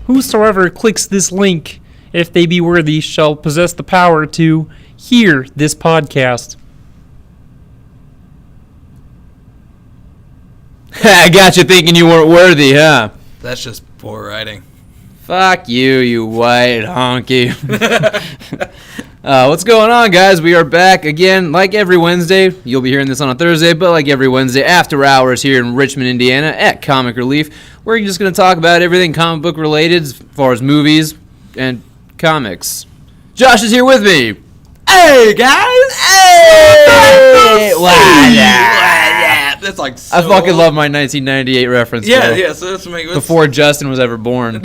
Whosoever clicks this link, if they be worthy, shall possess the power to hear this podcast. I got you thinking you weren't worthy, huh? That's just poor writing. Fuck you, you white honky. What's going on, guys? We are back again, like every Wednesday. You'll be hearing this on a Thursday, but like every Wednesday, after hours here in Richmond, Indiana, at Comic Relief. We're just going to talk about everything comic book related as far as movies and comics. Josh is here with me. Hey, guys! Hey! That's like so I fucking old. love my 1998 reference. Yeah, bro. yeah. So let's make Before Justin was ever born.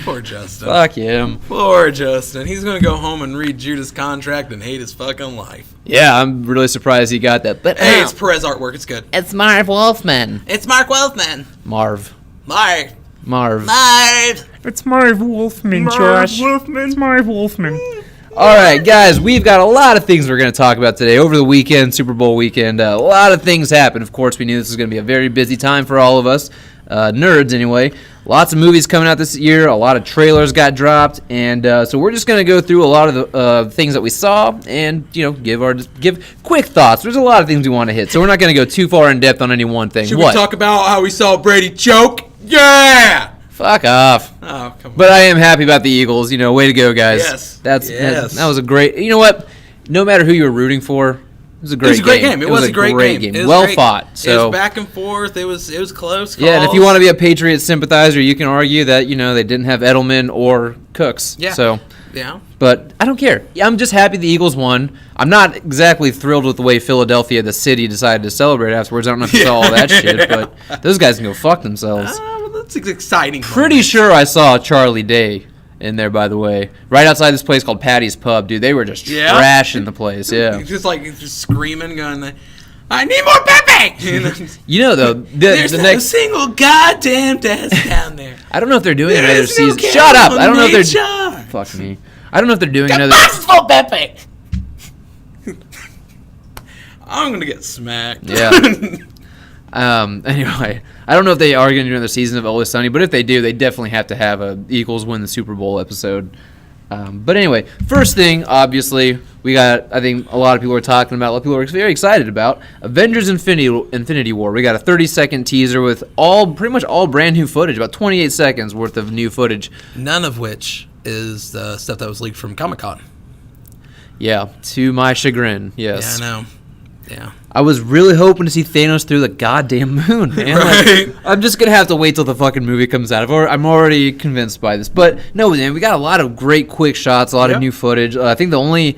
Poor Justin. Fuck him. Poor Justin. He's gonna go home and read Judas' contract and hate his fucking life. Yeah, I'm really surprised he got that. But Hey, it's Perez artwork. It's good. It's Marv Wolfman. It's Mark Wolfman. Marv. Marv. It's Marv Wolfman, Josh. It's Marv Wolfman. All right, guys, we've got a lot of things we're going to talk about today. Over the weekend, Super Bowl weekend, a lot of things happened. Of course, we knew this was going to be a very busy time for all of us, nerds anyway. Lots of movies coming out this year. A lot of trailers got dropped, and so we're just going to go through a lot of the things that we saw and give quick thoughts. There's a lot of things we want to hit, so we're not going to go too far in depth on any one thing. Should we talk about how we saw Brady choke? Yeah. Fuck off. Oh, come on. But I am happy about the Eagles. Way to go, guys. Yes. That was a great. You know what? No matter who you were rooting for, it was a great game. It was a great game. Well fought. So it was back and forth. It was close calls. Yeah, and if you want to be a Patriots sympathizer, you can argue that they didn't have Edelman or Cooks. Yeah. So yeah. But I don't care. I'm just happy the Eagles won. I'm not exactly thrilled with the way Philadelphia, the city, decided to celebrate afterwards. I don't know if you saw all that shit, but those guys can go fuck themselves. Well, that's exciting. Pretty sure I saw Charlie Day in there, by the way. Right outside this place called Patty's Pub, dude. They were just trashing the place, yeah. Just screaming, going, I need more Pepe! Though, there's the no next single goddamn desk down there. I don't know if they're doing another There's no season. Shut up! I don't know if they're... nature. Fuck me. I don't know if they're doing another... Boxes full of Pepe! I'm going to get smacked. Yeah. Anyway, I don't know if they are going to do another season of Always Sunny, but if they do, they definitely have to have a Eagles win the Super Bowl episode. But anyway, first thing, obviously, we got, I think a lot of people are talking about, a lot of people are very excited about, Avengers Infinity War. We got a 30-second teaser with pretty much all brand new footage, about 28 seconds worth of new footage. None of which is the stuff that was leaked from Comic-Con. Yeah, to my chagrin, yes. Yeah, I know. Yeah. I was really hoping to see Thanos through the goddamn moon, man. Right. I'm just going to have to wait till the fucking movie comes out. I'm already convinced by this. But, no, man, we got a lot of great quick shots, a lot of new footage. I think the only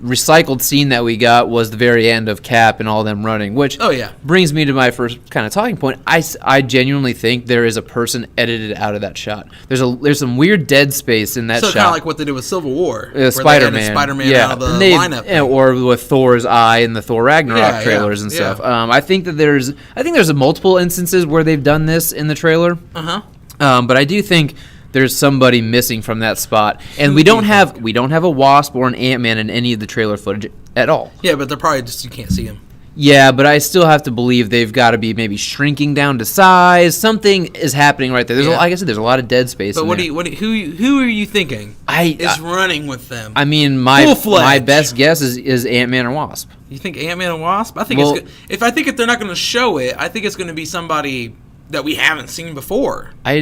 recycled scene that we got was the very end of Cap and all them running, which brings me to my first kind of talking point. I genuinely think there is a person edited out of that shot. There's some weird dead space in that shot. So kind of like what they did with Civil War. Spider-Man. Spider-Man out of the lineup. Yeah, or with Thor's eye and the Thor Ragnarok trailers and stuff. I think there's multiple instances where they've done this in the trailer. Uh-huh. But I do think there's somebody missing from that spot, and we don't have a Wasp or an Ant-Man in any of the trailer footage at all. Yeah, but they're probably just, you can't see them. Yeah, but I still have to believe they've got to be maybe shrinking down to size. Something is happening right there. Like I said, there's a lot of dead space. But who are you thinking is running with them? I mean, my best guess is Ant-Man or Wasp. You think Ant-Man and Wasp? I think if they're not going to show it, I think it's going to be somebody that we haven't seen before. I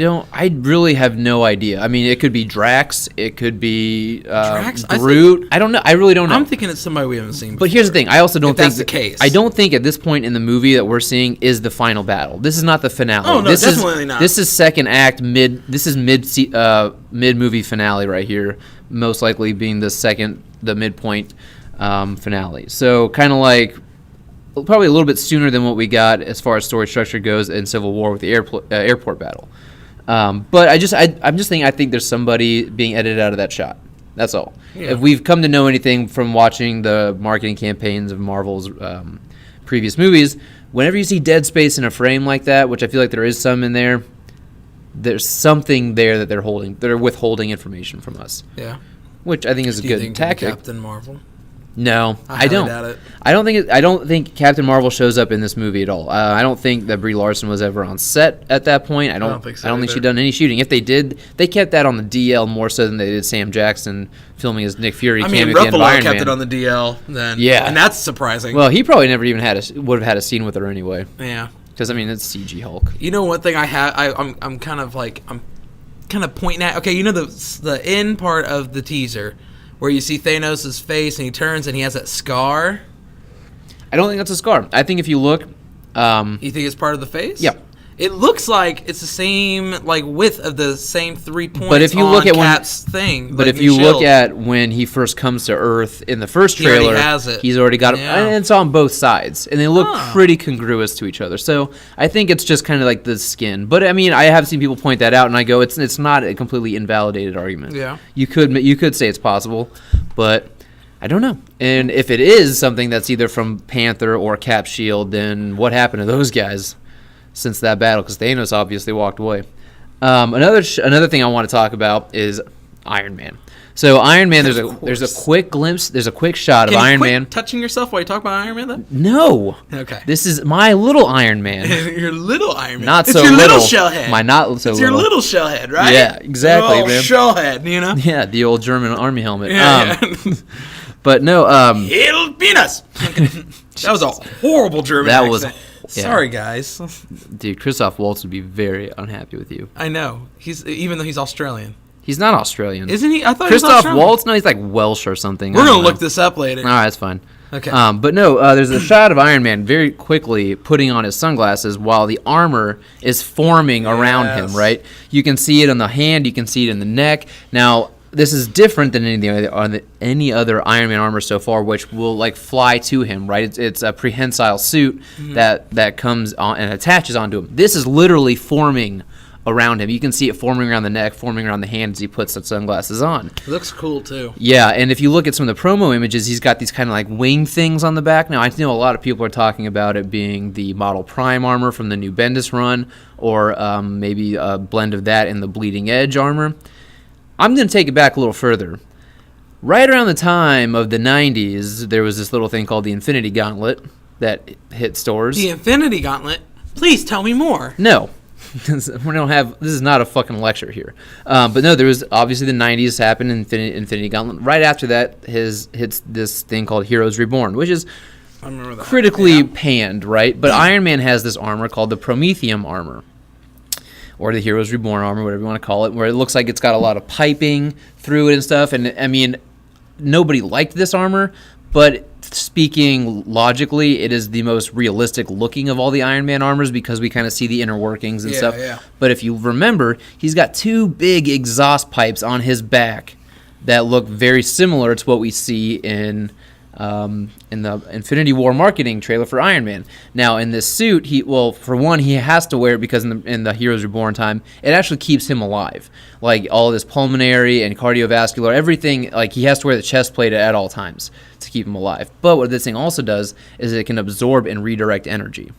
really have no idea. I mean, it could be Drax. It could be Groot. I don't know. I really don't know. I'm thinking it's somebody we haven't seen before. But here's the thing. I also don't think that's the case. I don't think at this point in the movie that we're seeing is the final battle. This is not the finale. Oh, no, definitely not. This is second act, this is mid-movie finale right here, most likely being the midpoint finale. So kind of like probably a little bit sooner than what we got as far as story structure goes in Civil War with the airport battle. But I'm just thinking I think there's somebody being edited out of that shot. That's all. Yeah. If we've come to know anything from watching the marketing campaigns of Marvel's previous movies, whenever you see dead space in a frame like that, which I feel like there is some in there, there's something there that they're withholding information from us. Yeah. Which I think is a good tactic. Captain Marvel. No, I highly don't. doubt it. I don't think Captain Marvel shows up in this movie at all. I don't think that Brie Larson was ever on set at that point. I don't think so. I don't think she'd done any shooting. If they did, they kept that on the DL more so than they did Sam Jackson filming as Nick Fury. I mean, Ruffalo kept it on the DL then. Yeah, and that's surprising. Well, he probably never even would have had a scene with her anyway. Yeah, because I mean, it's CG Hulk. You know, one thing I'm kind of pointing at. Okay, you know the end part of the teaser where you see Thanos' face and he turns and he has that scar. I don't think that's a scar. I think if you look, you think it's part of the face? Yeah. It looks like it's the same width of the same 3 points. But if you look at Cap's thing, but if you look at when he first comes to Earth in the first trailer, he's already got it, and it's on both sides, and they look pretty congruous to each other. So I think it's just kind of like the skin. But I mean, I have seen people point that out, and I go, it's not a completely invalidated argument. Yeah, you could say it's possible, but I don't know. And if it is something that's either from Panther or Cap's shield, then what happened to those guys since that battle? Because Thanos obviously walked away. Another thing I want to talk about is Iron Man. So Iron Man, there's a quick glimpse, there's a quick shot of Iron Man. Touching yourself while you talk about Iron Man, then? No. Okay. This is my little Iron Man. Your little Iron Man. Not it's so your little. Shell head. My not so it's little. Your little shell head, right? Yeah, exactly, man. Shell head, you know? Yeah, the old German army helmet. Yeah. But no. It'll be us. That was a horrible German accent. Yeah. Sorry, guys. Dude, Christoph Waltz would be very unhappy with you. I know. Even though he's Australian. He's not Australian. Isn't he? I thought Christoph he was Australian. Waltz? No, he's like Welsh or something. We're going to look this up later. All right, that's fine. Okay. But no, there's a shot of Iron Man very quickly putting on his sunglasses while the armor is forming around him, right? You can see it on the hand. You can see it in the neck. Now, this is different than any other Iron Man armor so far, which will fly to him, right? It's a prehensile suit that comes on and attaches onto him. This is literally forming around him. You can see it forming around the neck, forming around the hand as he puts the sunglasses on. It looks cool too. Yeah, and if you look at some of the promo images, he's got these kind of wing things on the back. Now, I know a lot of people are talking about it being the Model Prime armor from the new Bendis run, or maybe a blend of that and the Bleeding Edge armor. I'm going to take it back a little further. Right around the time of the 90s, there was this little thing called the Infinity Gauntlet that hit stores. The Infinity Gauntlet? Please tell me more. No. We don't have. This is not a fucking lecture here. But no, there was obviously the 90s happened, Infinity Gauntlet. Right after that, hits this thing called Heroes Reborn, which is critically panned, right? But Iron Man has this armor called the Prometheum armor, or the Heroes Reborn armor, whatever you want to call it, where it looks like it's got a lot of piping through it and stuff. And I mean, nobody liked this armor, but speaking logically, it is the most realistic looking of all the Iron Man armors because we kind of see the inner workings and stuff. Yeah. But if you remember, he's got two big exhaust pipes on his back that look very similar to what we see in the Infinity War marketing trailer for Iron Man. Now, in this suit, for one, he has to wear it because in the Heroes Reborn time, it actually keeps him alive. Like, all this pulmonary and cardiovascular, everything, he has to wear the chest plate at all times to keep him alive. But what this thing also does is it can absorb and redirect energy.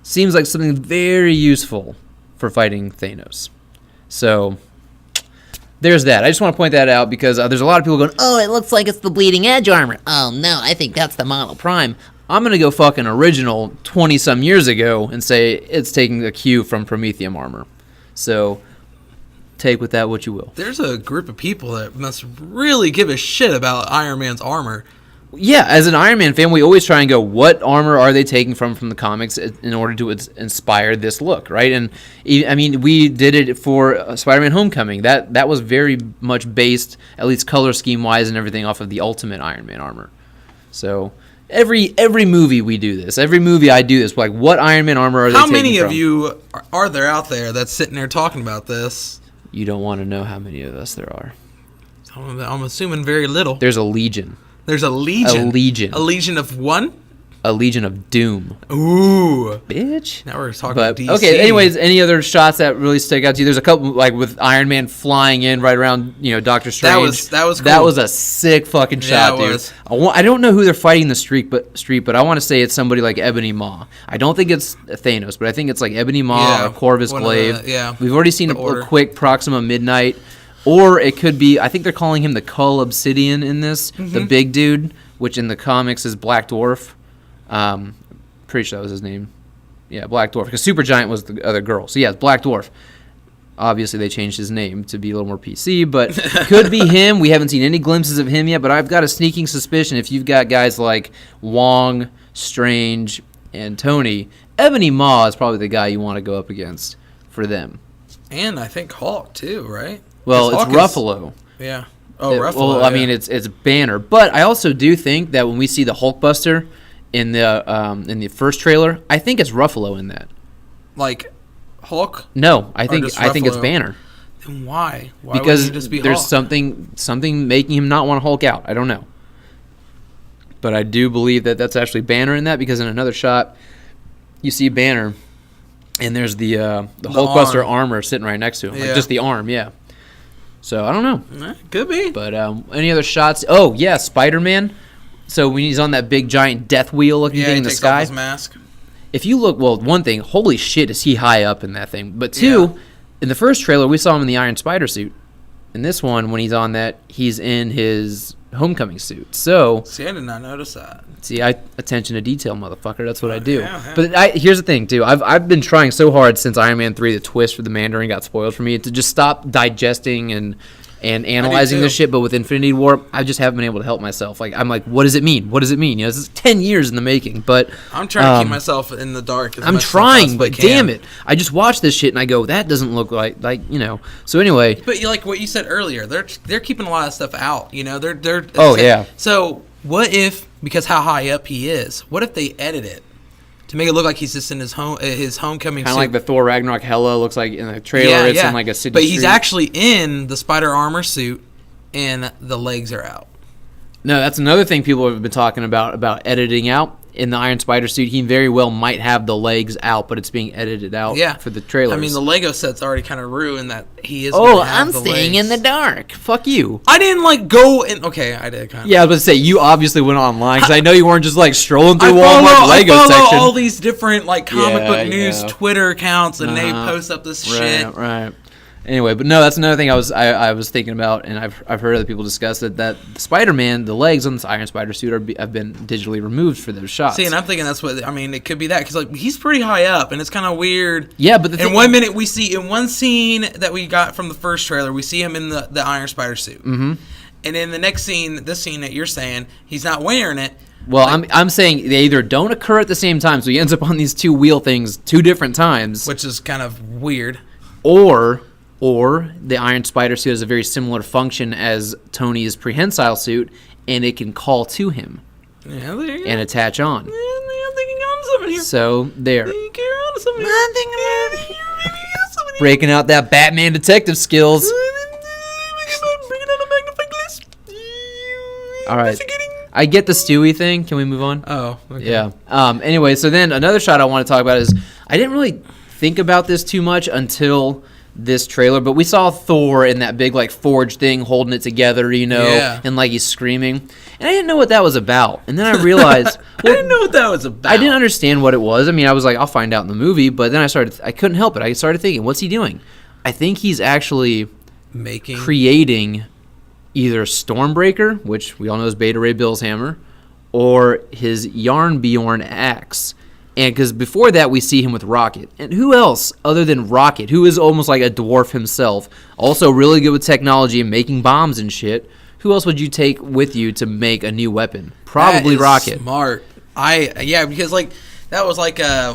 Seems like something very useful for fighting Thanos. So there's that. I just want to point that out because there's a lot of people going, oh, it looks like it's the Bleeding Edge armor. Oh, no, I think that's the Model Prime. I'm going to go fucking original 20-some years ago and say it's taking a cue from Prometheum armor. So take with that what you will. There's a group of people that must really give a shit about Iron Man's armor. Yeah, as an Iron Man fan, we always try and go, what armor are they taking from the comics in order to inspire this look, right? And I mean, we did it for Spider-Man Homecoming. That was very much based, at least color scheme-wise and everything, off of the Ultimate Iron Man armor. So every movie we do this. Every movie I do this. Like, what Iron Man armor are they taking from? How many of you are there out there that's sitting there talking about this? You don't want to know how many of us there are. I'm assuming very little. There's a legion. There's a legion. A legion. A legion of one? A legion of doom. Ooh. Bitch. Now we're talking DC. Okay, anyways, any other shots that really stick out to you? There's a couple, with Iron Man flying in right around, Doctor Strange. That was cool. That was a sick fucking shot, dude. Was. I don't know who they're fighting the street, but I want to say it's somebody like Ebony Maw. I don't think it's Thanos, but I think it's like Ebony Maw or Corvus Glaive. We've already seen a quick Proxima Midnight. Or it could be, I think they're calling him the Cull Obsidian in this, the big dude which in the comics is Black Dwarf. Pretty sure that was his name. Yeah, Black Dwarf, because Supergiant was the other girl. So yeah, it's Black Dwarf. Obviously, they changed his name to be a little more PC, but could be him. We haven't seen any glimpses of him yet, but I've got a sneaking suspicion if you've got guys like Wong, Strange, and Tony, Ebony Maw is probably the guy you want to go up against for them. And I think Hulk, too, right? Well, it's Ruffalo. Yeah. Oh, Ruffalo. Well, I mean, it's Banner. But I also do think that when we see the Hulkbuster in the first trailer, I think it's Ruffalo in that. Like Hulk? No, I think it's Banner. Then why? Why because wouldn't he just be there's Hulk? something making him not want to Hulk out. I don't know. But I do believe that that's actually Banner in that, because in another shot, you see Banner, and there's the Hulkbuster armor sitting right next to him. Yeah. Like just the arm, yeah. So, I don't know. Could be. But any other shots? Oh, yeah, Spider-Man. So when he's on that big, giant death wheel looking thing in the sky. Off his mask. If you look, well, one thing, holy shit, is he high up in that thing. But two, in the first trailer, we saw him in the Iron Spider suit. In this one, when he's on that, he's in his Homecoming suit. So, see, I did not notice that. See, attention to detail, motherfucker. That's what I do. Yeah. But here's the thing, too. I've been trying so hard since Iron Man 3, the twist for the Mandarin got spoiled for me, to just stop digesting and analyzing this shit. But with Infinity War, I just haven't been able to help myself. Like, I'm like, what does it mean? What does it mean? You know, this is 10 years in the making. But I'm trying to keep myself in the dark. I'm trying, but damn it, I just watched this shit and I go, that doesn't look like you know. So anyway, but like what you said earlier, they're keeping a lot of stuff out. You know, they're. Oh yeah. So what if, because how high up he is, what if they edit it to make it look like he's just in his homecoming suit? Kind of like the Thor Ragnarok Hela looks like in the trailer. It's in like a city but he's street. actually in the spider armor suit, and the legs are out. No, that's another thing people have been talking about editing out. In the Iron Spider suit, he very well might have the legs out, but it's being edited out for the trailers. I mean, the Lego set's already kind of ruined that he is. Oh, I'm staying in the dark. Fuck you. I didn't go in. Okay, I did kind of. Yeah, I was about to say, you obviously went online, because I know you weren't just strolling through Walmart Lego section. I follow all these different comic book news Twitter accounts, and they post up this shit. Right. Anyway, but no, that's another thing I was thinking about, and I've heard other people discuss it, that Spider-Man, the legs on this Iron Spider suit have been digitally removed for those shots. See, and I'm thinking that's what, I mean, it could be that, because he's pretty high up, and it's kind of weird. Yeah, but in 1 minute we see, in one scene that we got from the first trailer, we see him in the Iron Spider suit. Mm-hmm. And in the next scene, this scene that you're saying, he's not wearing it. Well, I'm saying they either don't occur at the same time, so he ends up on these two wheel things 2 different times. Which is kind of weird. Or the Iron Spider suit has a very similar function as Tony's prehensile suit, and it can call to him and attach on. Yeah, I'm thinking on something here. So there. I'm thinking breaking out that Batman detective skills. Bringing out a magnifying glass. All right. I get the Stewie thing. Can we move on? Oh, okay. Yeah. Anyway, so then another shot I want to talk about is, I didn't really think about this too much until this trailer, but we saw Thor in that big forge thing holding it together, and he's screaming, and I didn't know what that was about. And then I realized I didn't know what that was about. I didn't understand what it was. I mean, I was like, I'll find out in the movie, but then I couldn't help it. I started thinking, what's he doing? I think he's actually creating either Stormbreaker, which we all know is Beta Ray Bill's hammer, or his Yarnbjorn axe. And because before that, we see him with Rocket. And who else other than Rocket, who is almost like a dwarf himself, also really good with technology and making bombs and shit, who else would you take with you to make a new weapon? Probably Rocket. Smart. Because that was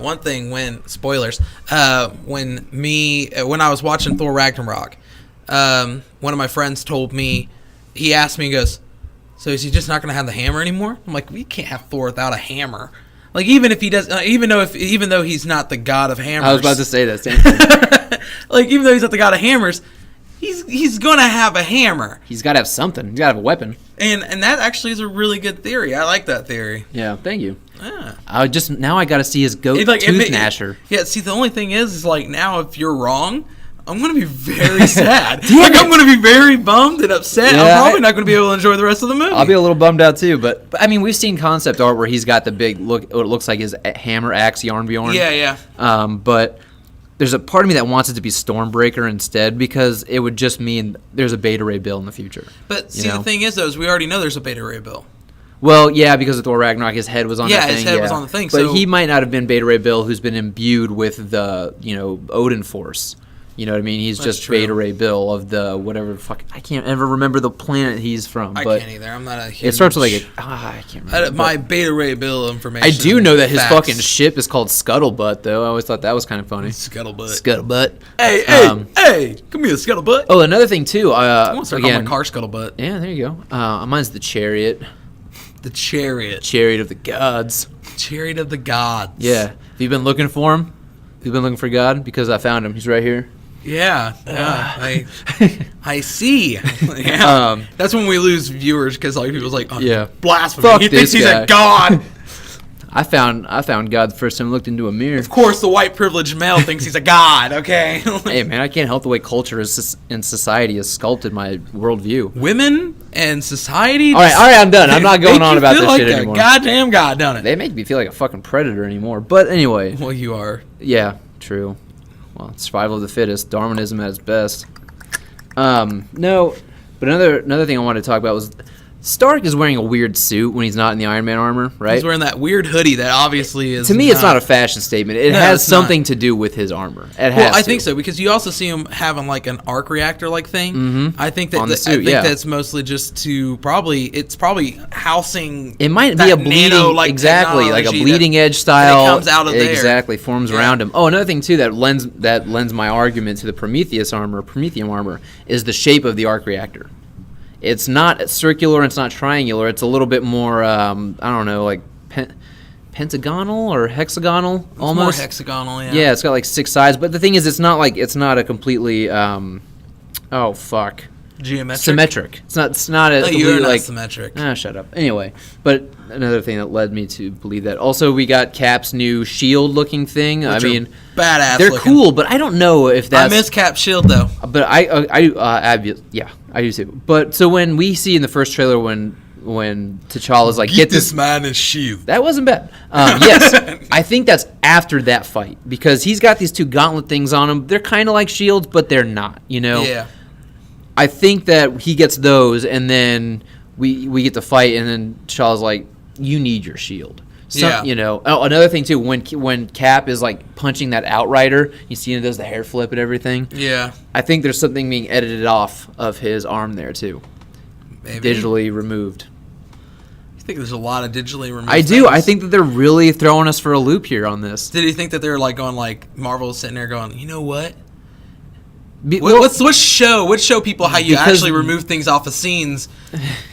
one thing when, spoilers, when I was watching Thor Ragnarok, one of my friends told me, he asked me, he goes, so is he just not going to have the hammer anymore? I'm like, we can't have Thor without a hammer. Even if he does, even though he's not the god of hammers. I was about to say that same thing. Even though he's not the god of hammers, he's gonna have a hammer. He's got to have something. He's got to have a weapon. And that actually is a really good theory. I like that theory. Yeah, thank you. Yeah. Now I got to see his goat tooth gnasher. Yeah. See, the only thing is now if you're wrong, I'm going to be very sad. I'm going to be very bummed and upset. Yeah, I'm probably not going to be able to enjoy the rest of the movie. I'll be a little bummed out too. But I mean, we've seen concept art where he's got the big what it looks like his hammer axe Yarnbjorn. Yeah. But there's a part of me that wants it to be Stormbreaker instead, because it would just mean there's a Beta Ray Bill in the future. But see, the thing is, though, is we already know there's a Beta Ray Bill. Well, yeah, because of Thor Ragnarok, his head was on the thing. Yeah, his head was on the thing. But he might not have been Beta Ray Bill, who's been imbued with the, Odin Force. You know what I mean? He's just true. Beta Ray Bill of the whatever fuck. I can't ever remember the planet he's from. I can't either. I'm not a huge... It starts with like I can't remember. My Beta Ray Bill information. I do know that his fucking ship is called Scuttlebutt, though. I always thought that was kind of funny. Scuttlebutt. Hey, come here, Scuttlebutt. Oh, another thing, too. I want to start calling my car Scuttlebutt. Yeah, there you go. Mine's the Chariot. The Chariot. Chariot of the Gods. Chariot of the Gods. Yeah. Have you been looking for him? Have you been looking for God? Because I found him. He's right here. Yeah, I see. Yeah. That's when we lose viewers because like people's like, blasphemy. Fuck he this thinks guy. He's a god. I found God the first time I looked into a mirror. Of course, the white privileged male thinks he's a god. Okay. Hey man, I can't help the way culture and society has sculpted my worldview. Women and society. All right, I'm done. I'm not going on about this shit anymore. Goddamn god, don't it? They make me feel like a fucking predator anymore. But anyway. Well, you are. Yeah, true. Well, survival of the fittest, Darwinism at its best. No, but another thing I wanted to talk about was Stark is wearing a weird suit when he's not in the Iron Man armor, right? He's wearing that weird hoodie that obviously is... To me, it's not a fashion statement. It has something to do with his armor. I think so, because you also see him having like an arc reactor-like thing. Mm-hmm. I think that that's mostly just to it's probably housing... It might be a bleeding... Exactly, like a bleeding edge style. That comes out of there. Exactly, forms around him. Oh, another thing, too, that lends my argument to the Prometheum armor, is the shape of the arc reactor. It's not circular, it's not triangular. It's a little bit more, I don't know, like pentagonal or hexagonal almost. More hexagonal, yeah. Yeah, it's got like 6 sides. But the thing is, it's not a completely, Geometric? Symmetric. It's not a completely, you're not like... symmetric. Shut up. Anyway, but another thing that led me to believe that. Also, we got Cap's new shield-looking thing. Which I mean... badass They're looking. cool, but I don't know if that's... I miss Cap's shield, though. But I do too. But so when we see in the first trailer when T'Challa's like, get this man his shield. That wasn't bad. Yes, I think that's after that fight because he's got these 2 gauntlet things on him. They're kind of like shields, but they're not. Yeah. I think that he gets those, and then we get to fight, and then T'Challa's like, you need your shield. Yeah. Oh, another thing too, when Cap is like punching that Outrider, you see him does the hair flip and everything. Yeah. I think there's something being edited off of his arm there too. Maybe. Digitally removed. You think there's a lot of digitally removed I do. things? I think that they're really throwing us for a loop here on this. Did you think that they're like going like Marvel's sitting there going, you know what? Let's show people how you actually remove things off of scenes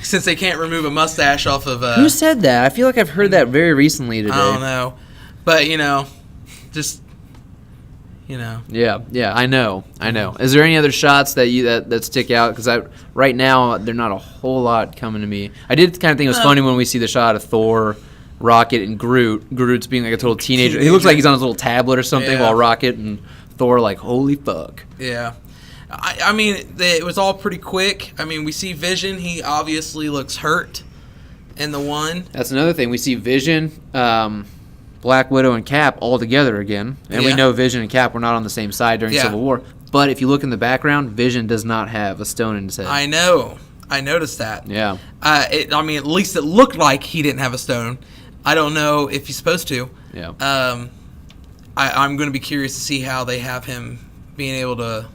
since they can't remove a mustache off of Who said that? I feel like I've heard that very recently today. I don't know. But Yeah, I know. Is there any other shots that stick out? Because right now they're not a whole lot coming to me. I did kind of think it was funny when we see the shot of Thor, Rocket, and Groot. Groot's being like a total teenager. He looks like he's on his little tablet or something, while Rocket and Thor like, holy fuck. Yeah. I mean, it was all pretty quick. I mean, we see Vision. He obviously looks hurt in the one. That's another thing. We see Vision, Black Widow, and Cap all together again. And we know Vision and Cap were not on the same side during Civil War. But if you look in the background, Vision does not have a stone in his head. I know. I noticed that. Yeah. At least it looked like he didn't have a stone. I don't know if he's supposed to. Yeah. I'm going to be curious to see how they have him being able to,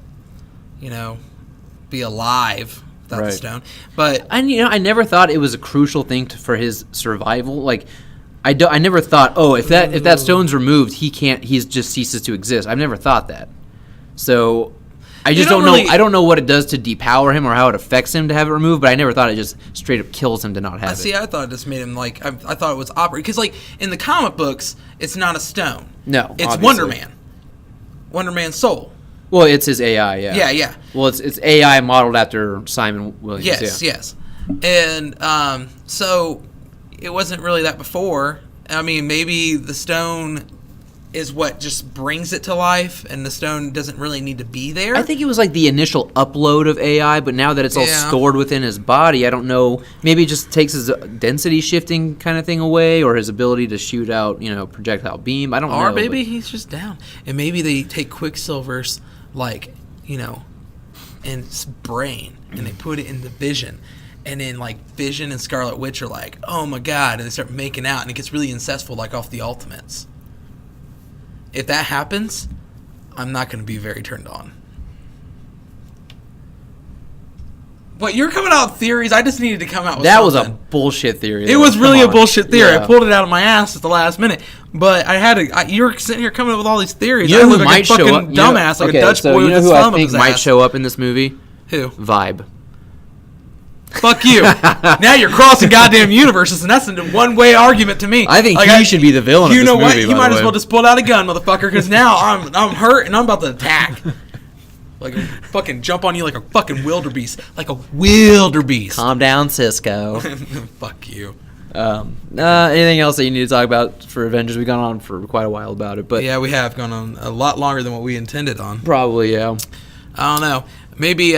be alive without the stone. But I never thought it was a crucial thing for his survival. Like, I never thought, if that stone's removed, he just ceases to exist. I've never thought that. So I just don't know. I don't know what it does to depower him or how it affects him to have it removed. But I never thought it just straight up kills him to not have it. See, I thought it just made him like I thought it was operating because like in the comic books, it's not a stone. No, it's obviously. Wonder Man. Wonder Man's soul. Well, it's his AI, yeah. Yeah. Well, it's AI modeled after Simon Williams. Yes. And so it wasn't really that before. I mean, maybe the stone is what just brings it to life, and the stone doesn't really need to be there. I think it was like the initial upload of AI, but now that it's all stored within his body, I don't know. Maybe it just takes his density shifting kind of thing away, or his ability to shoot out, projectile beam. I don't know. Or maybe he's just down, and maybe they take Quicksilver's in his brain, and they put it in the Vision, and then like Vision and Scarlet Witch are like, oh my god, and they start making out, and it gets really incestful, like off the Ultimates. If that happens, I'm not going to be very turned on. What, you're coming out with theories? I just needed to come out with that something. was a bullshit theory. It was really a bullshit theory. Yeah. I pulled it out of my ass at the last minute. But I had to. You're sitting here coming up with all these theories. You know I who look like might a fucking show up? dumbass, like a Dutch boy you with know his who thumb I think up his might ass. show up in this movie? Who? Vibe. Fuck you. Now you're crossing goddamn universes, and that's a one-way argument to me. I think like, he should be the villain. You of this know what? movie, You by might the as way. well just pull out a gun, motherfucker, because now I'm hurt and I'm about to attack. Like fucking jump on you like a fucking wildebeest. Like a wildebeest. Calm down, Cisco. Fuck you. Anything else that you need to talk about for Avengers? We've gone on for quite a while about it, but Yeah, we have gone on a lot longer than what we intended on. probably, yeah. I don't know. Maybe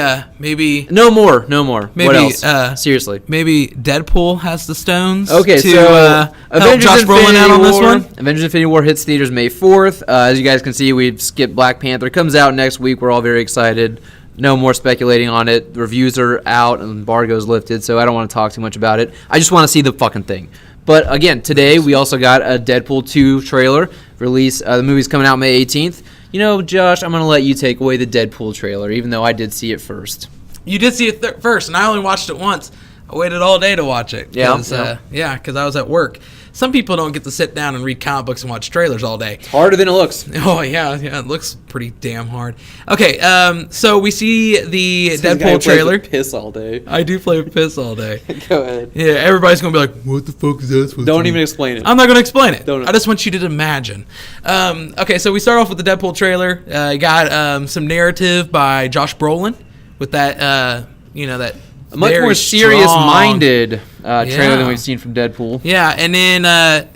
No more. Maybe, What else? Seriously. maybe Deadpool has the stones. Okay, to, so help Avengers Josh Brolin out on this War- one. Avengers Infinity War hits theaters May 4th. As you guys can see, we've skipped Black Panther. It comes out next week. We're all very excited. No more speculating on it. The reviews are out and embargo's lifted, so I don't want to talk too much about it. I just want to see the fucking thing. But again, today we also got a Deadpool 2 trailer release. The movie's coming out May 18th. You know, Josh, I'm going to let you take away the Deadpool trailer, even though I did see it first. You did see it first, and I only watched it once. I waited all day to watch it. Yeah. Because I was at work. Some people don't get to sit down and read comic books and watch trailers all day. Harder than it looks. Oh, yeah, it looks pretty damn hard. Okay, so we see the This guy Deadpool plays trailer. with piss all day. I do play with piss all day. Go ahead. Yeah, everybody's going to be like, what the fuck is that supposed to Don't mean? even explain it. I'm not going to explain it. Don't. I just want you to imagine. Okay, so we start off with the Deadpool trailer. You got some narrative by Josh Brolin with that, that A much very more serious-minded trailer Yeah. than we've seen from Deadpool. Yeah, and then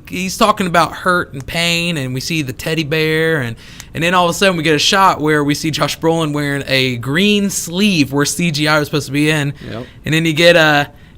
he's talking about hurt and pain, and we see the teddy bear, and then all of a sudden we get a shot where we see Josh Brolin wearing a green sleeve where CGI was supposed to be in, Yep. and then you get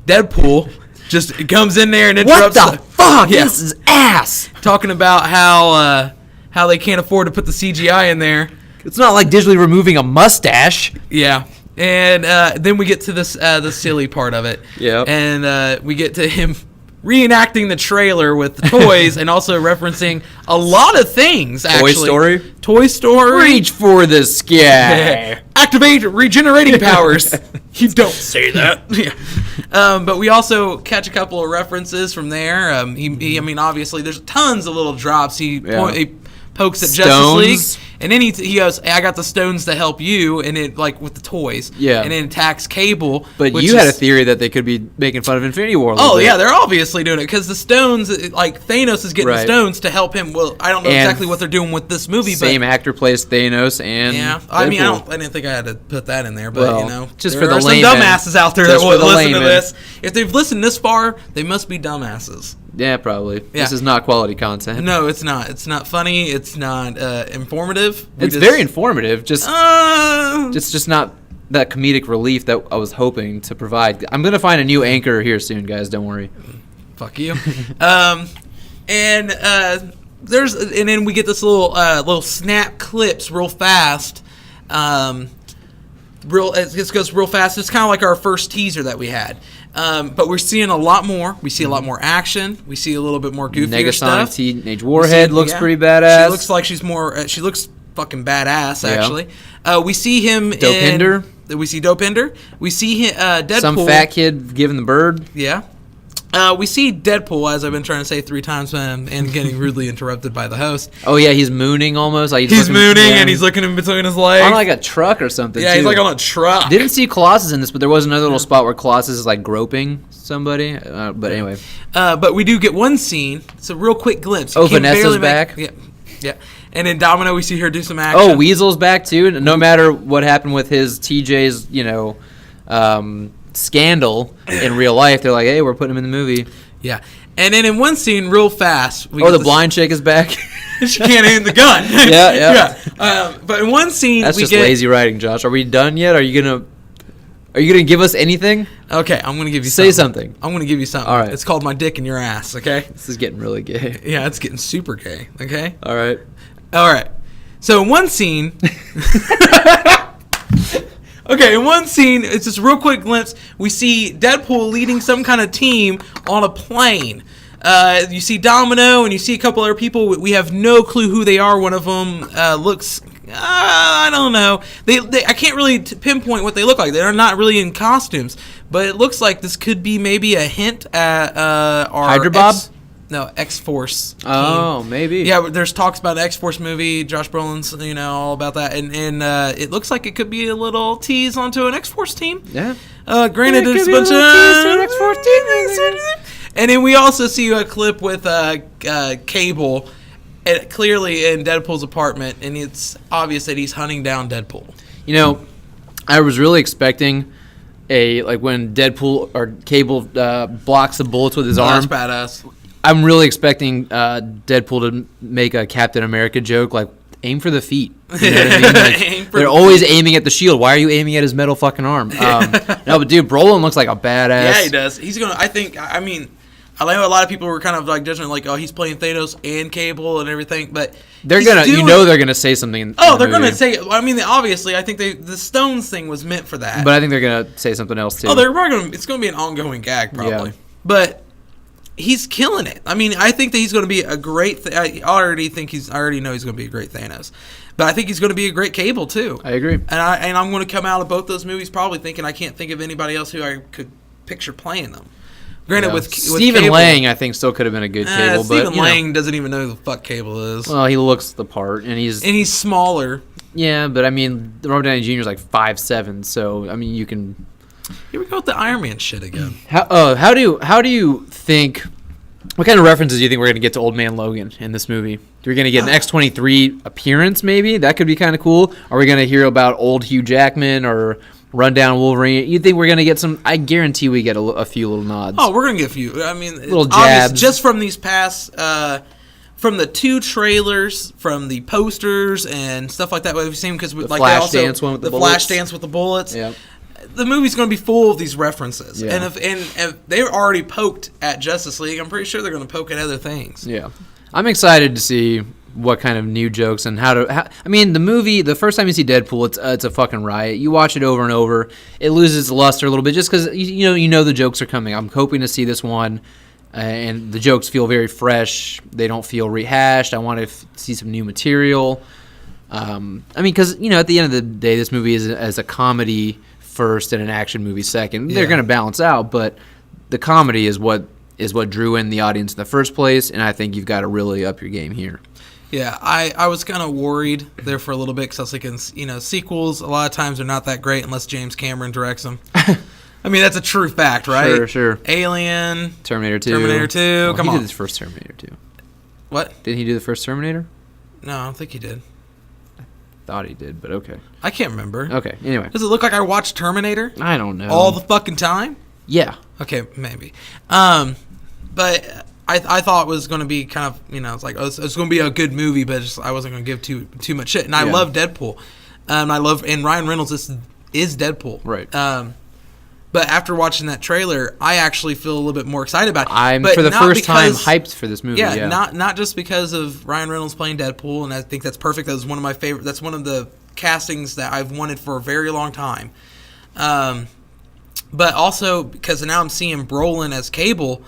Deadpool just comes in there and What interrupts. the fuck? Yeah. This is ass. Talking about how they can't afford to put the CGI in there. It's not like digitally removing a mustache. Yeah. And then we get to this the silly part of it. Yep. And we get to him reenacting the trailer with the toys and also referencing a lot of things, actually. Story? Toy Story. Reach for the sky. Activate regenerating powers. You don't say that. Yeah. But we also catch a couple of references from there. I mean, obviously, there's tons of little drops. He pokes at Justice League, and then he goes, "Hey, I got the stones to help you," and it like with the toys, Yeah. and then attacks Cable. But which you had a is- theory that they could be making fun of Infinity War. A little Oh bit. yeah, they're obviously doing it because the stones, like Thanos is getting Right. the stones to help him. Well, I don't know And exactly what they're doing with this movie, Same but actor plays Thanos and yeah, I mean, Deadpool. I didn't think I had to put that in there, but Well, just there for the are some layman. dumbasses out there Just that for will the listen to layman. this. If they've listened this far, they must be dumbasses. Yeah, probably. Yeah. This is not quality content. No, it's not. It's not funny. It's not informative. It's very informative. Just Uh, it's just not that comedic relief that I was hoping to provide. I'm gonna find a new anchor here soon, guys. Don't worry. fuck you. And then we get this little snap clips real fast. It goes real fast. It's kind of like our first teaser that we had. But we're seeing a lot more. We see a lot more action. We see a little bit more goofier Negasonic stuff. Teenage Warhead looks Yeah. pretty badass. She looks like she's more. She looks fucking badass. Yeah. Actually, we see him. Dopinder. We see Dopinder. We see him, Deadpool. Some fat kid giving the bird. Yeah. We see Deadpool, as I've been trying to say 3 times, and getting rudely interrupted by the host. Oh yeah, he's mooning almost. Like He's looking- mooning yeah. and he's looking in between his legs. on like a truck or something. yeah, too. he's like on a truck. Didn't see Colossus in this, but there was another little spot where Colossus is like groping somebody. But anyway, But we do get one scene. It's a real quick glimpse. You Oh, can't Vanessa's barely back? Yeah. And then Domino, we see her do some action. oh, Weasel's back too. No matter what happened with his TJ's, scandal in real life, they're like, hey, we're putting him in the movie. Yeah. And then in one scene, real fast. We Oh, get the this- blind chick is back. she can't aim the gun. Yeah. But in one scene, That's we just get. lazy writing, Josh. Are we done yet? Are you gonna give us anything? Okay, I'm gonna give you Say something. I'm gonna give you something. All right. It's called My Dick in Your Ass. Okay. This is getting really gay. Yeah, it's getting super gay. Okay. All right. All right. So in one scene. Okay, in one scene, it's just a real quick glimpse. We see Deadpool leading some kind of team on a plane. You see Domino, and you see a couple other people. We have no clue who they are. One of them looks... I don't know. I can't really pinpoint what they look like. They're not really in costumes. But it looks like this could be maybe a hint at our... Hydra Bob? X-Force team. Oh, maybe. Yeah, there's talks about an X-Force movie. Josh Brolin's, all about that. And it looks like it could be a little tease onto an X-Force team. Yeah. Granted, there's a bunch of... X-Force team. And then we also see a clip with Cable, clearly in Deadpool's apartment, and it's obvious that he's hunting down Deadpool. I was really expecting when Deadpool or Cable blocks the bullets with his arm. That's badass. I'm really expecting Deadpool to make a Captain America joke, like aim for the feet. You know what I mean? They're always aiming at the shield. Why are you aiming at his metal fucking arm? No, but dude, Brolin looks like a badass. Yeah, he does. He's gonna. I know a lot of people were kind of like judging, like, oh, he's playing Thanos and Cable and everything, but they're gonna say something. They're gonna say. Obviously, I think the Stones thing was meant for that. But I think they're gonna say something else too. Oh, they're probably gonna. It's gonna be an ongoing gag, probably. Yeah. But he's killing it. I think that he's gonna be a great. I already know he's gonna be a great Thanos. But I think he's going to be a great Cable too. I agree. And I'm going to come out of both those movies probably thinking I can't think of anybody else who I could picture playing them. Granted, with Stephen Cable, Lang, I think still could have been a good Cable. Stephen Lang doesn't even know who the fuck Cable is. Well, he looks the part, and he's smaller. Yeah, but Robert Downey Jr. is like 5'7", so you can. Here we go with the Iron Man shit again. How do you think? What kind of references do you think we're going to get to Old Man Logan in this movie? We're going to get an X-23 appearance, maybe? That could be kind of cool. Are we going to hear about old Hugh Jackman or rundown Wolverine? You think we're going to get some... I guarantee we get a few little nods. Oh, we're going to get a few. Little jabs. Just from these past... from the 2 trailers, from the posters and stuff like that we've seen, because the Flashdance one with the bullets. Flashdance with the bullets. Yep. The movie's going to be full of these references. Yeah. And if they were already poked at Justice League, I'm pretty sure they're going to poke at other things. Yeah. I'm excited to see what kind of new jokes and the movie, the first time you see Deadpool, it's a fucking riot. You watch it over and over. It loses luster a little bit just because you know the jokes are coming. I'm hoping to see this one, and the jokes feel very fresh. They don't feel rehashed. I want to see some new material. Because, at the end of the day, this movie is as a comedy first and an action movie second. They're going to balance out, but the comedy is what drew in the audience in the first place, and I think you've got to really up your game here. Yeah, I was kind of worried there for a little bit because I was thinking, sequels a lot of times are not that great unless James Cameron directs them. That's a true fact, right? Sure. Alien, Terminator 2. Come on. He did his first Terminator 2. What? Didn't he do the first Terminator? No, I don't think he did. Thought he did, but okay. I can't remember. Okay, anyway. Does it look like I watched Terminator? I don't know. All the fucking time? Yeah. Okay, maybe. But I thought it was going to be kind of, it's like, it's going to be a good movie, but I wasn't going to give too much shit. And I love Deadpool. And Ryan Reynolds is Deadpool. Right. But after watching that trailer, I actually feel a little bit more excited about it. I'm, for the first time, hyped for this movie. Yeah, not just because of Ryan Reynolds playing Deadpool, and I think that's perfect. That was one of my favorite. That's one of the castings that I've wanted for a very long time. But also because now I'm seeing Brolin as Cable,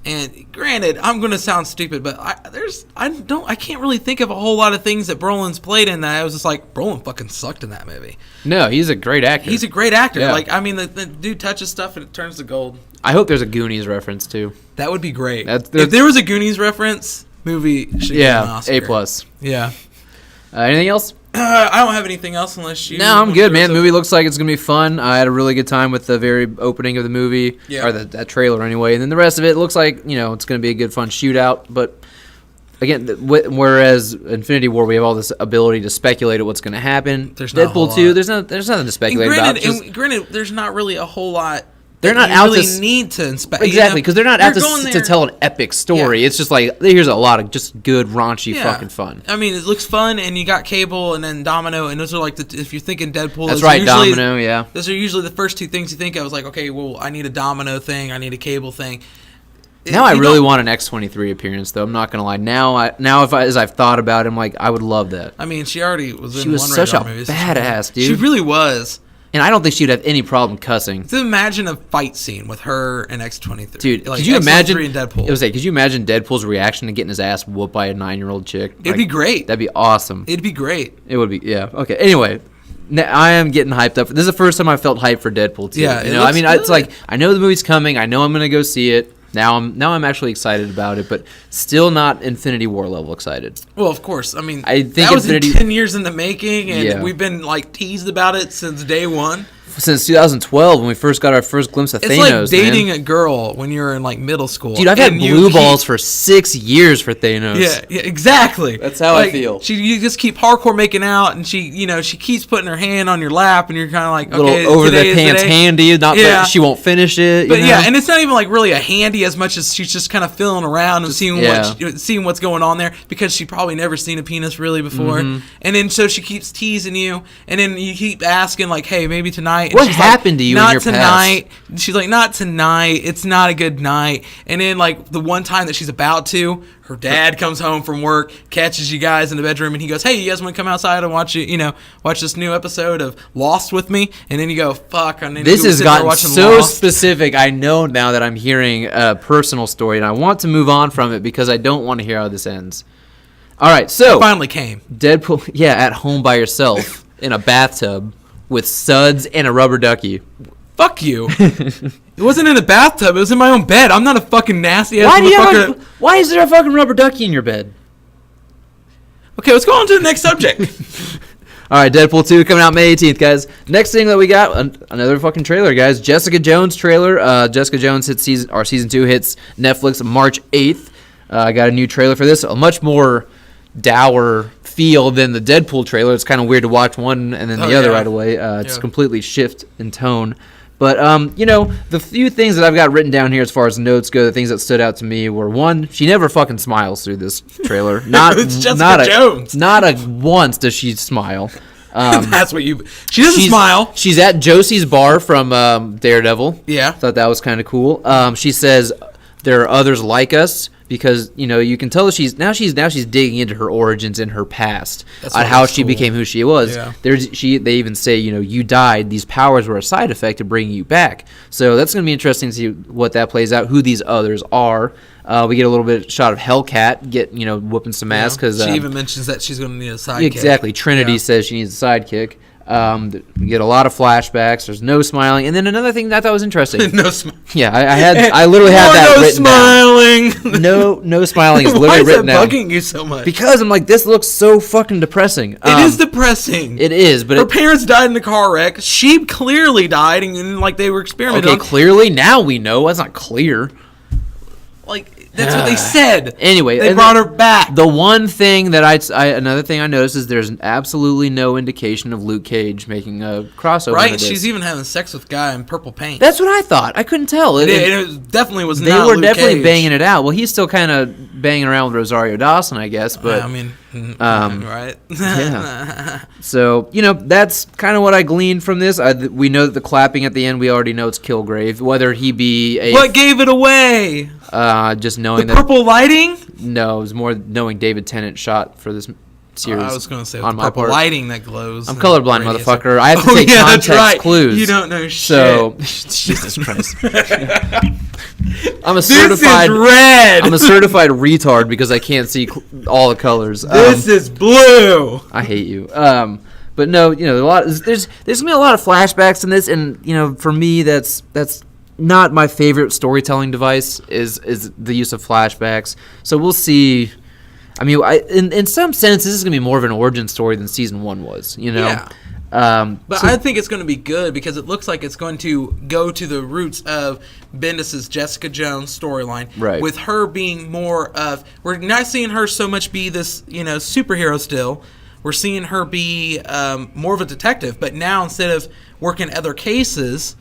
and granted, I'm going to sound stupid, but I can't really think of a whole lot of things that Brolin's played in that I was just like, Brolin fucking sucked in that movie. No, he's a great actor. He's a great actor. Yeah. The dude touches stuff and it turns to gold. I hope there's a Goonies reference too. That would be great. If there was a Goonies reference, movie should get an Oscar. A+. Yeah. Anything else? I don't have anything else unless you... No, I'm good, man. The movie looks like it's going to be fun. I had a really good time with the very opening of the movie, or that trailer anyway. And then the rest of it looks like, it's going to be a good, fun shootout. But, again, whereas Infinity War, we have all this ability to speculate at what's going to happen. There's Deadpool 2, there's nothing to speculate about. Granted, there's not really a whole lot... They're not out to need to inspect. Exactly, because they're not out to tell an epic story. Yeah. It's just like, here's a lot of just good, raunchy fucking fun. It looks fun, and you got Cable and then Domino, and those are like, if you're thinking Deadpool... That's right, Domino, yeah. Those are usually the first two things you think of. I was like, okay, well, I need a Domino thing, I need a Cable thing. Now I really want an X-23 appearance, though. I'm not going to lie. Now, as I've thought about it, I'm like, I would love that. She already was in one Radar movie. She was such a badass, dude. She really was. And I don't think she would have any problem cussing. So imagine a fight scene with her and X-23. Dude, like could you imagine? And Deadpool. It was like, could you imagine Deadpool's reaction to getting his ass whooped by a 9-year-old chick? It'd be great. That'd be awesome. It'd be great. It would be, yeah. Okay. Anyway, I am getting hyped up. This is the first time I felt hyped for Deadpool 2. Yeah, you know, I mean, it's like I know the movie's coming. I know I'm gonna go see it. Now I'm actually excited about it, but still not Infinity War level excited. Well, of course. I mean, I think that was 10 years in the making, and we've been like teased about it since day one. Since 2012, when we first got our first glimpse of Thanos. It's like dating a girl when you're in like middle school. Dude, I've had blue balls for 6 years for Thanos. Yeah, exactly. That's how I feel. You just keep hardcore making out, and she keeps putting her hand on your lap, and you're kind of like, okay, little over the pants handy. But she won't finish it. But yeah, and it's not even like really a handy as much as she's just kind of feeling around and seeing what's going on there, because she probably never seen a penis really before, and then so she keeps teasing you, and then you keep asking like, hey, maybe tonight. And what happened to you in your tonight. Past? She's like, not tonight. It's not a good night. And then like the one time that she's about to, her dad comes home from work, catches you guys in the bedroom, and he goes, hey, you guys want to come outside and watch this new episode of Lost with me? And then you go, fuck. And then this has gotten so specific. I know now that I'm hearing a personal story, and I want to move on from it because I don't want to hear how this ends. All right, so it finally came. Deadpool, at home by yourself in a bathtub with suds and a rubber ducky. Fuck you. It wasn't in a bathtub. It was in my own bed. I'm not a fucking nasty ass motherfucker. Why is there a fucking rubber ducky in your bed? Okay, let's go on to the next subject. All right, Deadpool 2 coming out May 18th, guys. Next thing that we got, another fucking trailer, guys. Jessica Jones trailer. Jessica Jones season 2 hits Netflix March 8th. I got a new trailer for this. A much more dour feel than the Deadpool trailer. It's kind of weird to watch one and then the other right away. It's completely shift in tone. But, the few things that I've got written down here as far as notes go, the things that stood out to me were, one, she never fucking smiles through this trailer. It's Jessica Jones. Not once does she smile. That's what she doesn't smile. She's at Josie's bar from Daredevil. Yeah. Thought that was kind of cool. She says there are others like us, because you can tell she's digging into her origins and her past, on how she became who she was. Yeah. They even say you died. These powers were a side effect to bring you back. So that's going to be interesting to see what that plays out. Who these others are. We get a little bit shot of Hellcat whooping some ass, because she even mentions that she's going to need a sidekick. Exactly. Trinity says she needs a sidekick. We get a lot of flashbacks. There's no smiling, and then another thing that I thought was interesting. No smiling. Yeah, I literally had that written smiling. down. No smiling is literally written down. Why is that bugging you so much? Because I'm like, this looks so fucking depressing. It is depressing. It is, but her parents died in a car wreck. She clearly died, and like they were experimenting. Okay, clearly now we know. That's not clear. Like. That's what they said. Anyway, they brought her back. The one thing that another thing I noticed is there's absolutely no indication of Luke Cage making a crossover. Right, she's even having sex with a guy in purple paint. That's what I thought. I couldn't tell. It definitely was. They not were Luke definitely Cage. banging it out. Well, he's still kind of banging around with Rosario Dawson, I guess. But I mean, right? Yeah. So that's kind of what I gleaned from this. We know that the clapping at the end. We already know it's Kilgrave. Whether he be a what gave it away? Just knowing the purple lighting. No, it was more knowing David Tennant shot for this series. I was going to say on the my purple part. lighting that glows. I'm colorblind, motherfucker. I have to take context clues. You don't know shit. So Jesus Christ. I'm a certified This is red. I'm a certified retard because I can't see all the colors. This is blue. I hate you. But no, there's gonna be a lot of flashbacks in this, and for me, that's not my favorite storytelling device is the use of flashbacks. So we'll see. I mean, in some sense, this is going to be more of an origin story than season 1 was, Yeah. But I think it's going to be good because it looks like it's going to go to the roots of Bendis' Jessica Jones storyline. Right. With her being more of... We're not seeing her so much be this, superhero still. We're seeing her be more of a detective. But now, instead of working other cases...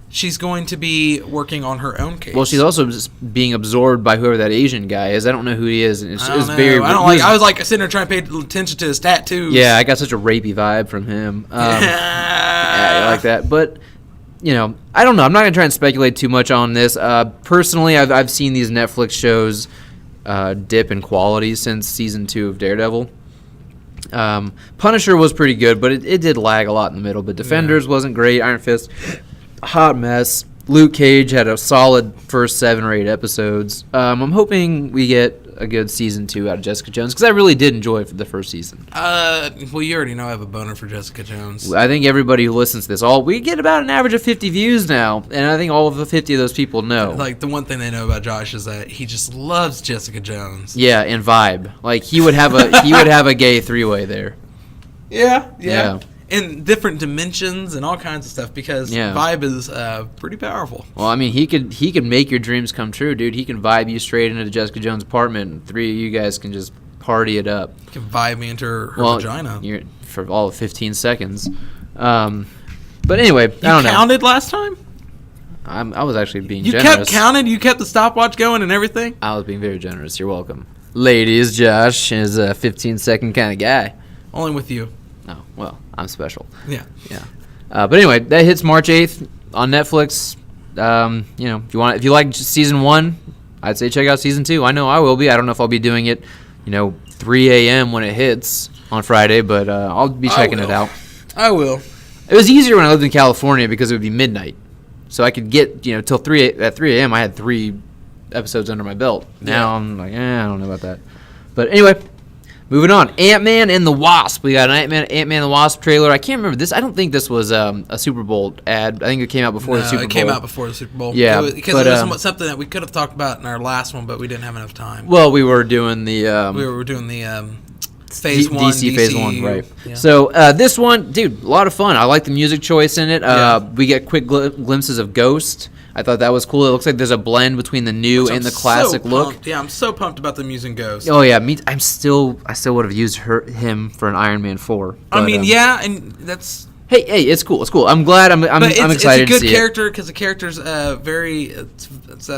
She's going to be working on her own case. Well, she's also just being absorbed by whoever that Asian guy is. I don't know who he is. I was like sitting there trying to pay attention to his tattoos. Yeah, I got such a rapey vibe from him. Yeah, I like that. But I don't know. I'm not gonna try and speculate too much on this. Personally, I've seen these Netflix shows dip in quality since season 2 of Daredevil. Punisher was pretty good, but it did lag a lot in the middle. But Defenders wasn't great. Iron Fist, hot mess. Luke Cage had a solid first 7 or 8 episodes. I'm hoping we get a good season 2 out of Jessica Jones, because I really did enjoy the first season. Well, you already know I have a boner for Jessica Jones. I think everybody who listens to this, we get about an average of 50 views now, and I think all of the 50 of those people know. Like, the one thing they know about Josh is that he just loves Jessica Jones. Yeah, and vibe. Like, he would have a gay 3-way there. Yeah. In different dimensions and all kinds of stuff, because vibe is pretty powerful. Well, I mean, he could make your dreams come true, dude. He can vibe you straight into Jessica Jones' apartment, and 3 of you guys can just party it up. He can vibe me into her vagina. For all of 15 seconds. But anyway, I don't know. You counted last time? I was actually being generous. You kept counting? You kept the stopwatch going and everything? I was being very generous. You're welcome. Ladies, Josh is a 15-second kind of guy. Only with you. Oh, well, I'm special. Yeah. But anyway, that hits March 8th on Netflix. If you like season 1, I'd say check out season 2. I know I will be. I don't know if I'll be doing it, 3 a.m. when it hits on Friday, but I'll be checking it out. I will. It was easier when I lived in California because it would be midnight. So I could get, till 3 a.m. I had 3 episodes under my belt. Now I'm like, I don't know about that. But anyway, moving on. Ant-Man and the Wasp. We got an Ant-Man the Wasp trailer. I can't remember this. I don't think this was a Super Bowl ad. I think it came out before the Super Bowl. It came out before the Super Bowl. Yeah. Because it was something that we could have talked about in our last one, but we didn't have enough time. Well, we were doing the... Phase 1. DC Phase 1, right. Yeah. So this one, dude, a lot of fun. I like the music choice in it. We get quick glimpses of Ghost. I thought that was cool. It looks like there's a blend between the new and the classic look. Yeah, I'm so pumped about them using Ghost. Oh yeah, I still would have used him for an Iron Man 4. But, and that's... Hey, it's cool. It's cool. I'm glad. I'm excited to see it. It's a good character because the character's it's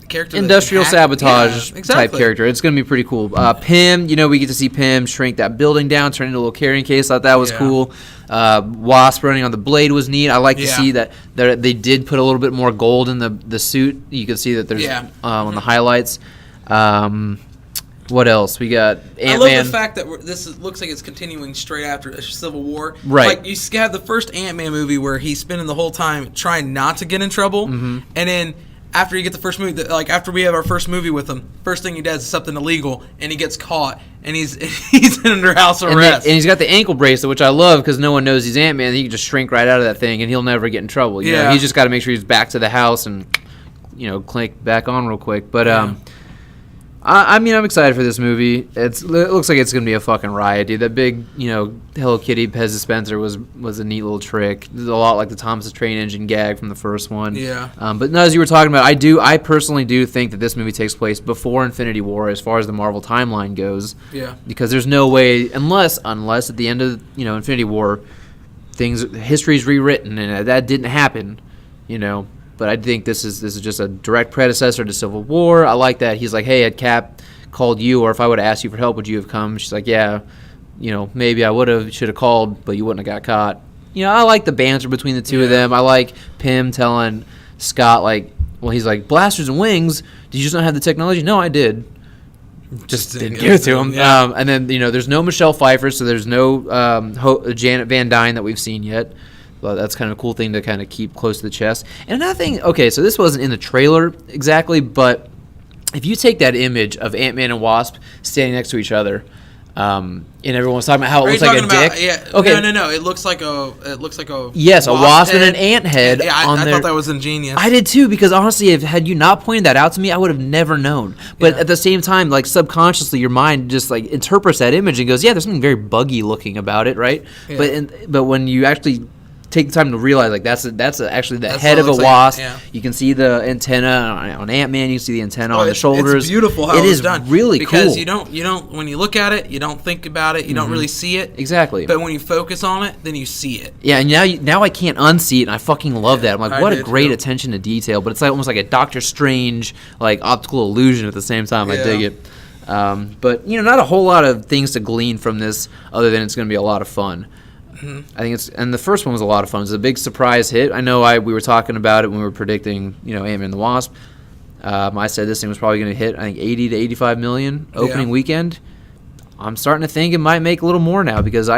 character industrial sabotage type character. It's going to be pretty cool. Pym, we get to see Pym shrink that building down, turn into a little carrying case. Thought that was cool. Wasp running on the blade was neat. I like to see that they did put a little bit more gold in the suit. You can see that there's on the highlights. What else? We got Ant-Man. I love the fact that this looks like it's continuing straight after Civil War. Right. Like, you have the first Ant-Man movie where he's spending the whole time trying not to get in trouble, and then after you get the first movie, after we have our first movie with him, first thing he does is something illegal, and he gets caught, and he's under house arrest. And he's got the ankle bracelet, which I love because no one knows he's Ant-Man. He can just shrink right out of that thing, and he'll never get in trouble. You know? He's just got to make sure he's back to the house and click back on real quick. But I'm excited for this movie. It looks like it's gonna be a fucking riot, dude. That big, Hello Kitty Pez dispenser was a neat little trick. It's a lot like the Thomas the Train Engine gag from the first one. Yeah. But no, as you were talking about, I personally do think that this movie takes place before Infinity War, as far as the Marvel timeline goes. Yeah. Because there's no way, unless at the end of Infinity War, history's rewritten, and that didn't happen. But I think this is just a direct predecessor to Civil War. I like that. He's like, hey, had Cap called you, or if I would have asked you for help, would you have come? She's like, yeah, maybe I should have called, but you wouldn't have got caught. I like the banter between the two of them. I like Pym telling Scott, he's like, blasters and wings, did you just not have the technology? No, I did. Just didn't give it to him. Yeah. And then, there's no Michelle Pfeiffer, so there's no Janet Van Dyne that we've seen yet. Well, that's kind of a cool thing to kind of keep close to the chest. And another thing, okay, so this wasn't in the trailer exactly, but if you take that image of Ant-Man and Wasp standing next to each other, and everyone's talking about how it looks like a dick. Yeah. Okay. No. It looks like a yes, a wasp and an ant head. Yeah, I thought that was ingenious. I did too, because honestly, had you not pointed that out to me, I would have never known. But at the same time, subconsciously, your mind just interprets that image and goes, yeah, there's something very buggy looking about it, right? Yeah. But when you actually take the time to realize that's actually the head of a wasp. You can see the antenna on Ant-Man. You can see the antenna on the shoulders. It's beautiful how it's done. It is really cool. Because you don't when you look at it, you don't think about it. You don't really see it. Exactly. But when you focus on it, then you see it. Yeah, and now I can't unsee it, and I fucking love that. I'm like, what a great attention to detail. But it's almost like a Doctor Strange optical illusion at the same time. I dig it. But not a whole lot of things to glean from this other than it's going to be a lot of fun. I think and the first one was a lot of fun. It was a big surprise hit. I know we were talking about it when we were predicting, Ant-Man the Wasp. I said this thing was probably going to hit, I think, 80 to 85 million opening weekend. I'm starting to think it might make a little more now because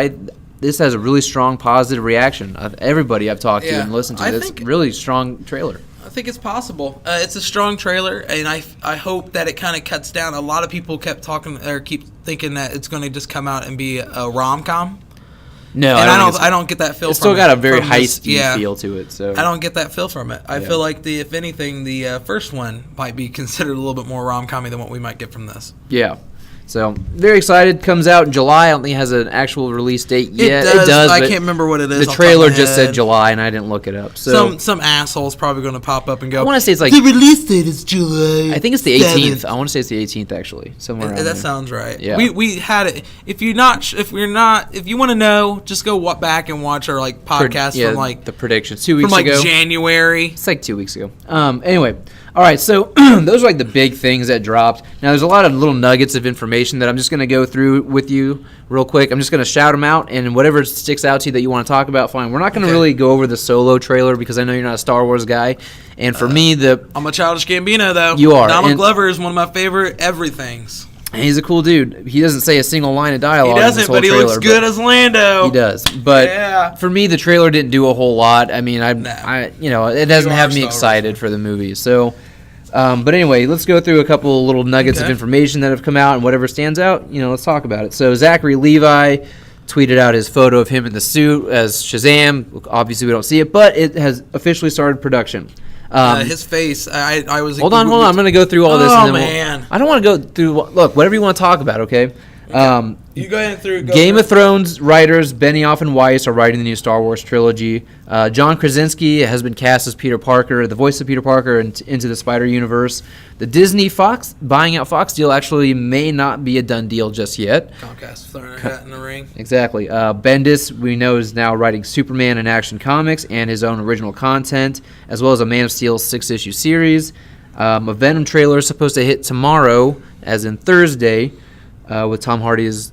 this has a really strong positive reaction of everybody I've talked to and listened to. It's really strong trailer. I think it's possible. It's a strong trailer, and I hope that it kind of cuts down. A lot of people keep thinking that it's going to just come out and be a rom-com. No, and I don't get that feel. It's still got a very heisty feel to it. So I don't get that feel from it. I feel like if anything, the first one might be considered a little bit more rom-commy than what we might get from this. Yeah. So very excited. Comes out in July. I don't think it has an actual release date yet. It does. I can't remember what it is. The trailer just said July, and I didn't look it up. So some asshole's probably going to pop up and go. I want to say it's like the release date is July. I think it's the 18th. I want to say it's the 18th actually. Somewhere around that sounds right. Yeah. We had it. If you want to know, just go back and watch our podcast from the predictions 2 weeks ago. From January. It's like 2 weeks ago. Anyway. All right, so those are like the big things that dropped. Now, there's a lot of little nuggets of information that I'm just going to go through with you real quick. I'm just going to shout them out, and whatever sticks out to you that you want to talk about, fine. We're not going to really go over the Solo trailer because I know you're not a Star Wars guy. And for me, I'm a Childish Gambino, though. You are. Donald Glover is one of my favorite everythings. And he's a cool dude. He doesn't say a single line of dialogue. He doesn't, but he looks good as Lando. He does. But for me, the trailer didn't do a whole lot. I mean, it doesn't have me excited for the movie. So... but anyway, let's go through a couple little nuggets of information that have come out, and whatever stands out, let's talk about it. So Zachary Levi tweeted out his photo of him in the suit as Shazam. Obviously, we don't see it, but it has officially started production. His face, I was... Hold on. I'm going to go through all this. Oh, man. I don't want to go through... Look, whatever you want to talk about, okay? You go ahead through. Game of Thrones writers Benioff and Weiss are writing the new Star Wars trilogy. John Krasinski has been cast as Peter Parker, the voice of Peter Parker, into the Spider Universe. The Disney Fox buying out Fox deal actually may not be a done deal just yet. Comcast throwing a hat in the ring. Exactly. Bendis, we know, is now writing Superman in Action Comics and his own original content, as well as a Man of Steel 6-issue series. A Venom trailer is supposed to hit tomorrow, as in Thursday, with Tom Hardy's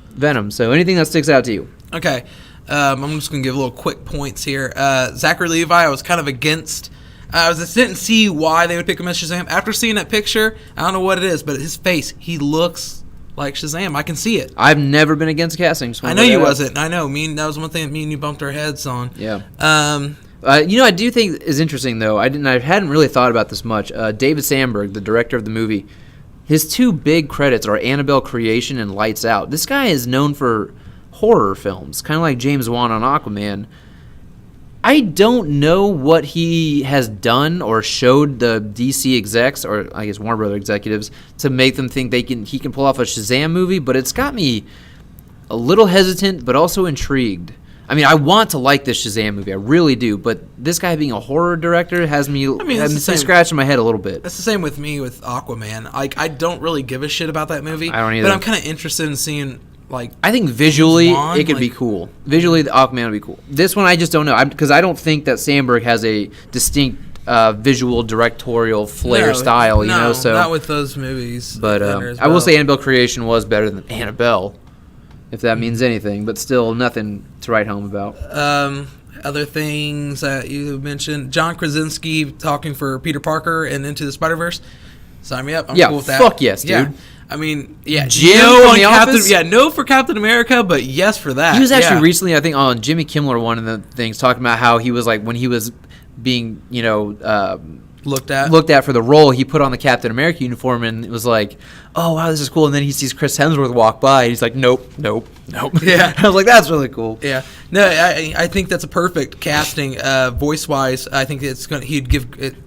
Venom. So anything that sticks out to you? Okay. I'm just going to give little quick points here. Zachary Levi, I was kind of against. I didn't see why they would pick him as Shazam. After seeing that picture, I don't know what it is, but his face, he looks like Shazam. I can see it. I've never been against casting. I know you wasn't. I know. That was one thing that me and you bumped our heads on. Yeah. I do think is interesting, though. I hadn't really thought about this much. David Sandberg, the director of the movie, his two big credits are Annabelle Creation and Lights Out. This guy is known for horror films, kind of like James Wan on Aquaman. I don't know what he has done or showed the DC execs, or I guess Warner Brother executives, to make them think he can pull off a Shazam movie, but it's got me a little hesitant, but also intrigued. I mean, I want to like this Shazam movie. I really do. But this guy being a horror director has me scratching my head a little bit. That's the same with me with Aquaman. I don't really give a shit about that movie. I don't either. But I'm kind of interested in seeing, I think visually it could be cool. Visually, the Aquaman would be cool. This one, I just don't know. Because I don't think that Sandberg has a distinct visual directorial flair style. So not with those movies. But I will say Annabelle Creation was better than Annabelle, if that means anything, but still nothing to write home about. Other things that you mentioned, John Krasinski talking for Peter Parker and Into the Spider-Verse. Sign me up. I'm cool with that. Fuck yes, dude. Yeah. I mean, Jim from The Office? No for Captain America, but yes for that. He was actually recently, I think, on Jimmy Kimmel, one of the things, talking about how he was when he was being, looked at for the role, he put on the Captain America uniform and it was like, oh wow, this is cool, and then he sees Chris Hemsworth walk by and he's like, nope. Yeah. I was like, that's really cool. Yeah. No, I think that's a perfect casting, voice wise. I think he'd give it.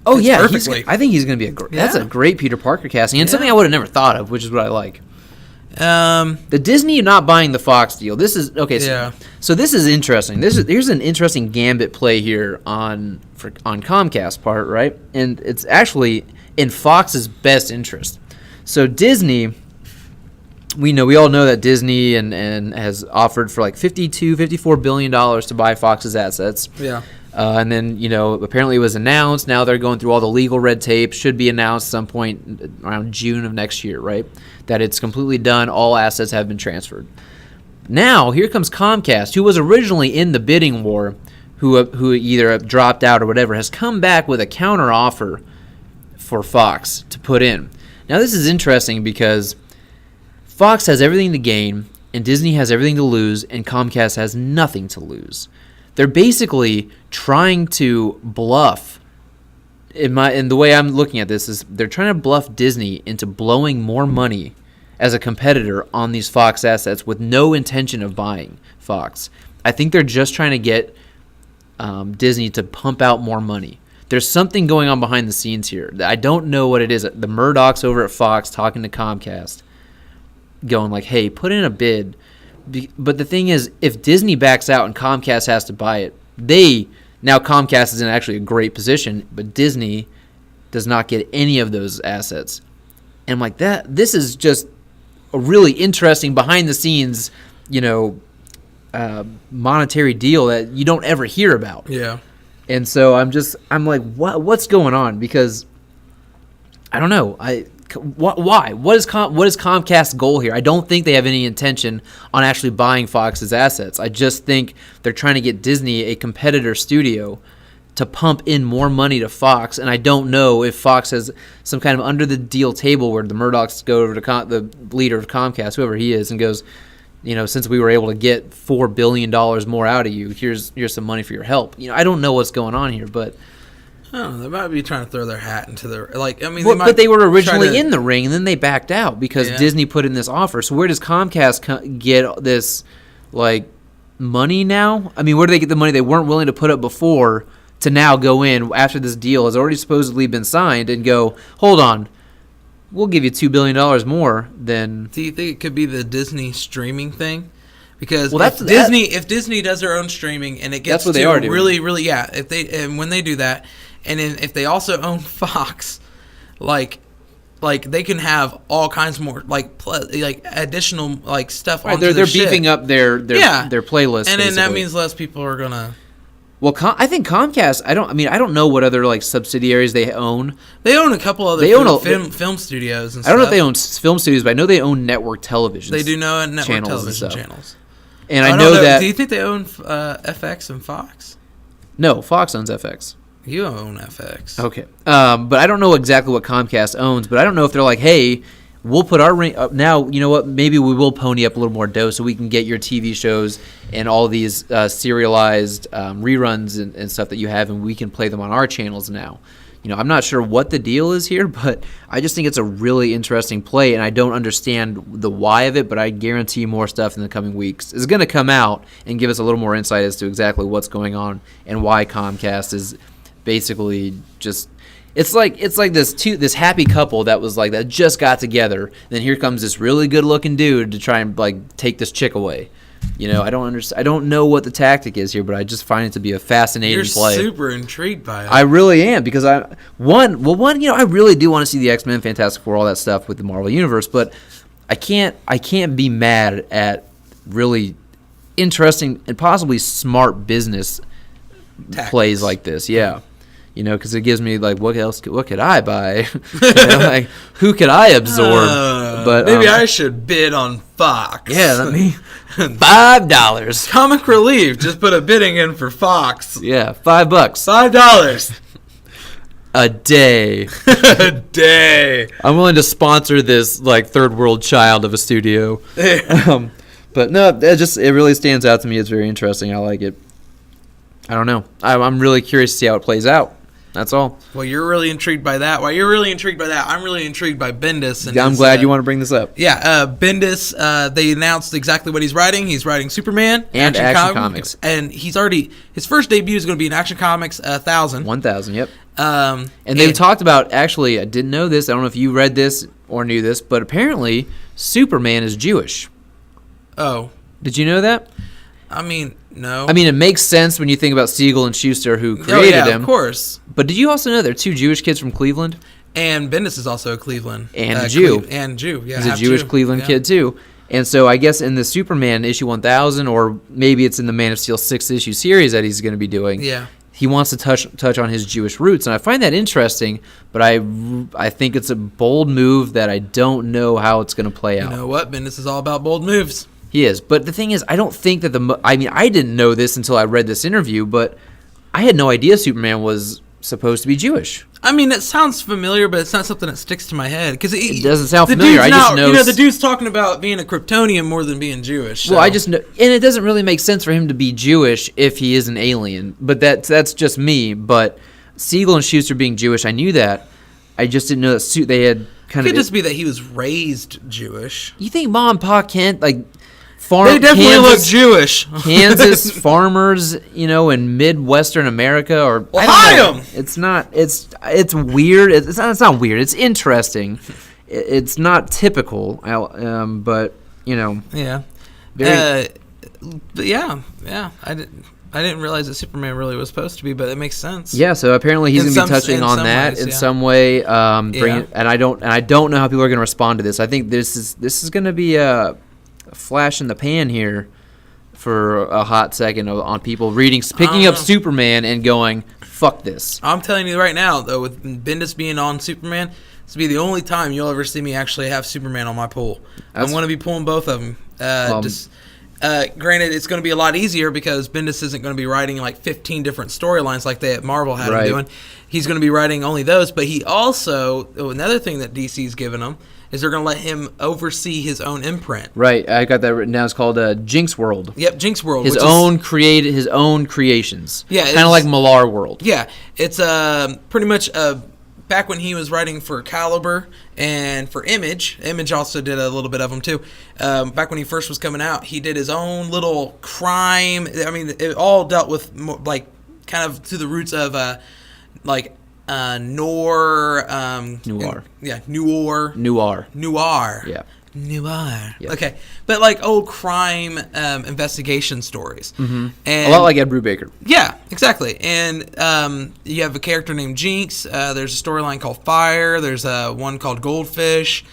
Oh yeah, perfectly. I think he's gonna be that's a great Peter Parker casting, and something I would have never thought of, which is what I like. The Disney not buying the Fox deal. This is okay. So this is interesting. Here's an interesting gambit play here on Comcast part, right? And it's actually in Fox's best interest. So Disney, we all know that Disney and has offered for $54 billion to buy Fox's assets. Yeah. And then, apparently it was announced. Now they're going through all the legal red tape. Should be announced some point around June of next year, right? That it's completely done. All assets have been transferred. Now, here comes Comcast, who was originally in the bidding war, who either dropped out or whatever, has come back with a counter offer for Fox to put in. Now, this is interesting because Fox has everything to gain, and Disney has everything to lose, and Comcast has nothing to lose. They're basically trying to bluff. And the way I'm looking at this is they're trying to bluff Disney into blowing more money as a competitor on these Fox assets with no intention of buying Fox. I think they're just trying to get Disney to pump out more money. There's something going on behind the scenes here. I don't know what it is. The Murdochs over at Fox talking to Comcast, going like, hey, put in a bid. But the thing is, if Disney backs out and Comcast has to buy it, now Comcast is in actually a great position, but Disney does not get any of those assets. And I'm like, this is just a really interesting behind the scenes, monetary deal that you don't ever hear about. Yeah. And so I'm like, what's going on? Because I don't know. Why? What is Comcast's goal here? I don't think they have any intention on actually buying Fox's assets. I just think they're trying to get Disney, a competitor studio, to pump in more money to Fox. And I don't know if Fox has some kind of under the deal table where the Murdochs go over to the leader of Comcast, whoever he is, and goes, since we were able to get $4 billion more out of you, here's some money for your help. I don't know what's going on here, but they might be trying to throw their hat into the but they were originally in the ring and then they backed out because Disney put in this offer. So where does Comcast get this money now? I mean, where do they get the money they weren't willing to put up before to now go in after this deal has already supposedly been signed and go, hold on, we'll give you $2 billion more than... Do you think it could be the Disney streaming thing? Because if Disney does their own streaming and it gets that's what they are really, really, when they do that, and then if they also own Fox, like they can have all kinds more additional stuff on they're beefing up their playlist, and then that means less people are gonna. Well, I think Comcast. I don't know what other subsidiaries they own. They own a couple other film studios. And I don't know if they own film studios, but I know they own network television. They do know network television channels. And I know that. Do you think they own FX and Fox? No, Fox owns FX. You own FX. Okay, but I don't know exactly what Comcast owns. But I don't know if they're like, hey, we'll put our ring up now. You know what? Maybe we will pony up a little more dough so we can get your TV shows and all these serialized reruns and stuff that you have, and we can play them on our channels now. I'm not sure what the deal is here, but I just think it's a really interesting play, and I don't understand the why of it, but I guarantee more stuff in the coming weeks is going to come out and give us a little more insight as to exactly what's going on and why Comcast is basically just... It's like this happy couple that just got together. Then here comes this really good looking dude to try and take this chick away. I don't understand. I don't know what the tactic is here, but I just find it to be a fascinating play. You're super intrigued by it. I really am because I really do want to see the X-Men, Fantastic Four, all that stuff with the Marvel Universe, but I can't be mad at really interesting and possibly smart business plays like this. Yeah. Because it gives me what could I buy? Who could I absorb? But maybe I should bid on Fox. Yeah, let me $5. Comic Relief just put a bidding in for Fox. Yeah, $5. $5 a day. A day. I'm willing to sponsor this third world child of a studio. But no, it really stands out to me. It's very interesting. I like it. I don't know. I'm really curious to see how it plays out. That's all. Well, you're really intrigued by that. While you're really intrigued by that, I'm really intrigued by Bendis. And I'm glad you want to bring this up. Yeah, Bendis, they announced exactly what he's writing. He's writing Superman. And Action Comics. And his first debut is going to be in Action Comics 1000. 1000, yep. And they've talked about, actually, I didn't know this. I don't know if you read this or knew this, but apparently Superman is Jewish. Oh. Did you know that? I mean, no. I mean, it makes sense when you think about Siegel and Schuster, who created him. Of course. But did you also know there are two Jewish kids from Cleveland? And Bendis is also a Cleveland. And a Jew. And Jew, yeah. He's a Jewish Cleveland kid, too. And so I guess in the Superman issue 1000, or maybe it's in the Man of Steel 6-issue series that he's going to be doing, he wants to touch on his Jewish roots. And I find that interesting, but I think it's a bold move that I don't know how it's going to play out. You know what? Bendis is all about bold moves. He is. But the thing is, I don't think that I didn't know this until I read this interview, but I had no idea Superman was supposed to be Jewish. I mean, it sounds familiar, but it's not something that sticks to my head because it doesn't sound familiar. I just know. The dude's talking about being a Kryptonian more than being Jewish. So. Well, I just know, and it doesn't really make sense for him to be Jewish if he is an alien. But that's just me. But Siegel and Schuster being Jewish, I knew that. I just didn't know that they had kind of. It could just be that he was raised Jewish. You think Mom and Pa can't farm? They definitely look Jewish. Kansas farmers, in Midwestern America, or Ohio. It's not. It's weird. It's not weird. It's interesting. It's not typical. But Yeah. Very. But yeah. I didn't realize that Superman really was supposed to be, but it makes sense. Yeah, so apparently he's going to be touching on that in some way. And I don't know how people are going to respond to this. I think this is going to be a flash in the pan here for a hot second on people picking up Superman and going, fuck this. I'm telling you right now, though, with Bendis being on Superman, this will be the only time you'll ever see me actually have Superman on my pull. I'm going to be pulling both of them. Granted, it's going to be a lot easier because Bendis isn't going to be writing 15 different storylines like they at Marvel had him doing. He's going to be writing only those, but he also, another thing that DC's given him is they're going to let him oversee his own imprint. Right, I got that written down. It's called Jinx World. Yep, Jinx World. His own creations. Yeah, kind of like Millar World. Yeah, it's pretty much back when he was writing for Caliber and for Image also did a little bit of them too. Back when he first was coming out, he did his own little crime. I mean, it all dealt with kind of to the roots of noir. Noir. Noir. Yeah. Noir. Yeah. Okay. But old crime investigation stories. Mm-hmm. And a lot like Ed Brubaker. Yeah, exactly. And you have a character named Jinx. There's a storyline called Fire. There's one called Goldfish.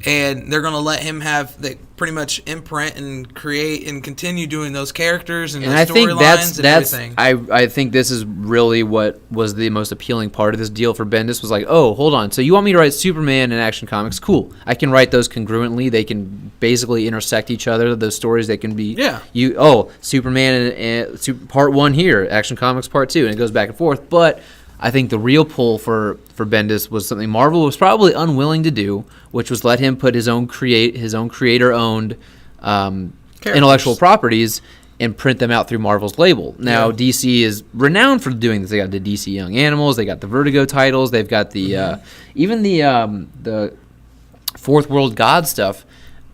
And they're going to let him have pretty much imprint and create and continue doing those characters and those storylines and everything. I think this is really what was the most appealing part of this deal for Bendis was hold on. So you want me to write Superman in Action Comics? Cool. I can write those congruently. They can basically intersect each other. Those stories, they can be... Yeah. Superman and Part 1 here, Action Comics Part 2, and it goes back and forth. But... I think the real pull for Bendis was something Marvel was probably unwilling to do, which was let him put his own creator-owned intellectual properties and print them out through Marvel's label. Now, DC is renowned for doing this. They got the DC Young Animals, they got the Vertigo titles, they've got the even the Fourth World God stuff.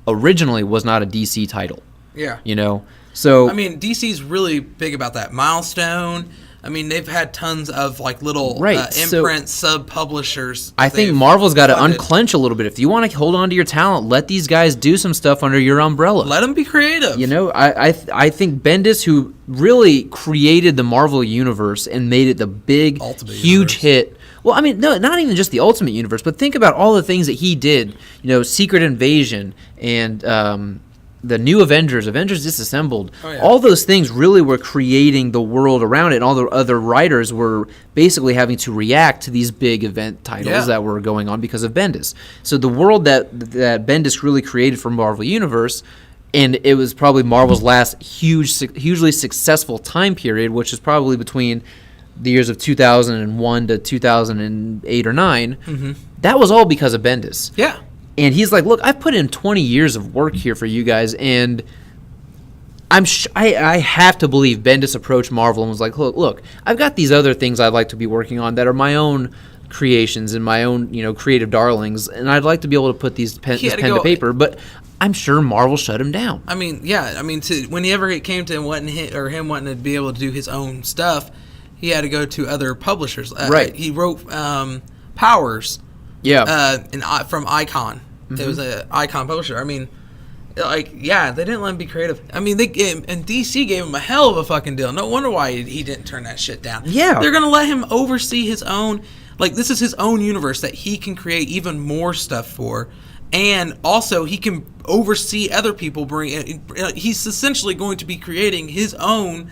Originally, was not a DC title. Yeah, So I mean, DC's really big about that. Milestone. I mean, they've had tons of little imprint sub-publishers. I think Marvel's got to unclench a little bit. If you want to hold on to your talent, let these guys do some stuff under your umbrella. Let them be creative. I think Bendis, who really created the Marvel universe and made it the big, huge hit. Well, I mean, no, not even just the Ultimate Universe, but think about all the things that he did. Secret Invasion and... the new Avengers Disassembled, all those things really were creating the world around it, and all the other writers were basically having to react to these big event titles that were going on because of Bendis. So the world that Bendis really created for Marvel Universe, and it was probably Marvel's last hugely successful time period, which is probably between the years of 2001 to 2008 or 9, that was all because of Bendis. Yeah. And he's like, look, I've put in 20 years of work here for you guys, and I have to believe Bendis approached Marvel and was like, look, I've got these other things I'd like to be working on that are my own creations and my own, creative darlings, and I'd like to be able to put this pen to paper, but I'm sure Marvel shut him down. I mean, whenever it came to him wanting to be able to do his own stuff, he had to go to other publishers. Right. He wrote Powers. Yeah. From Icon. It was an Icon publisher. I mean, they didn't let him be creative. I mean, and DC gave him a hell of a fucking deal. No wonder why he didn't turn that shit down. Yeah. They're going to let him oversee his own, this is his own universe that he can create even more stuff for. And also, he can oversee other people. He's essentially going to be creating his own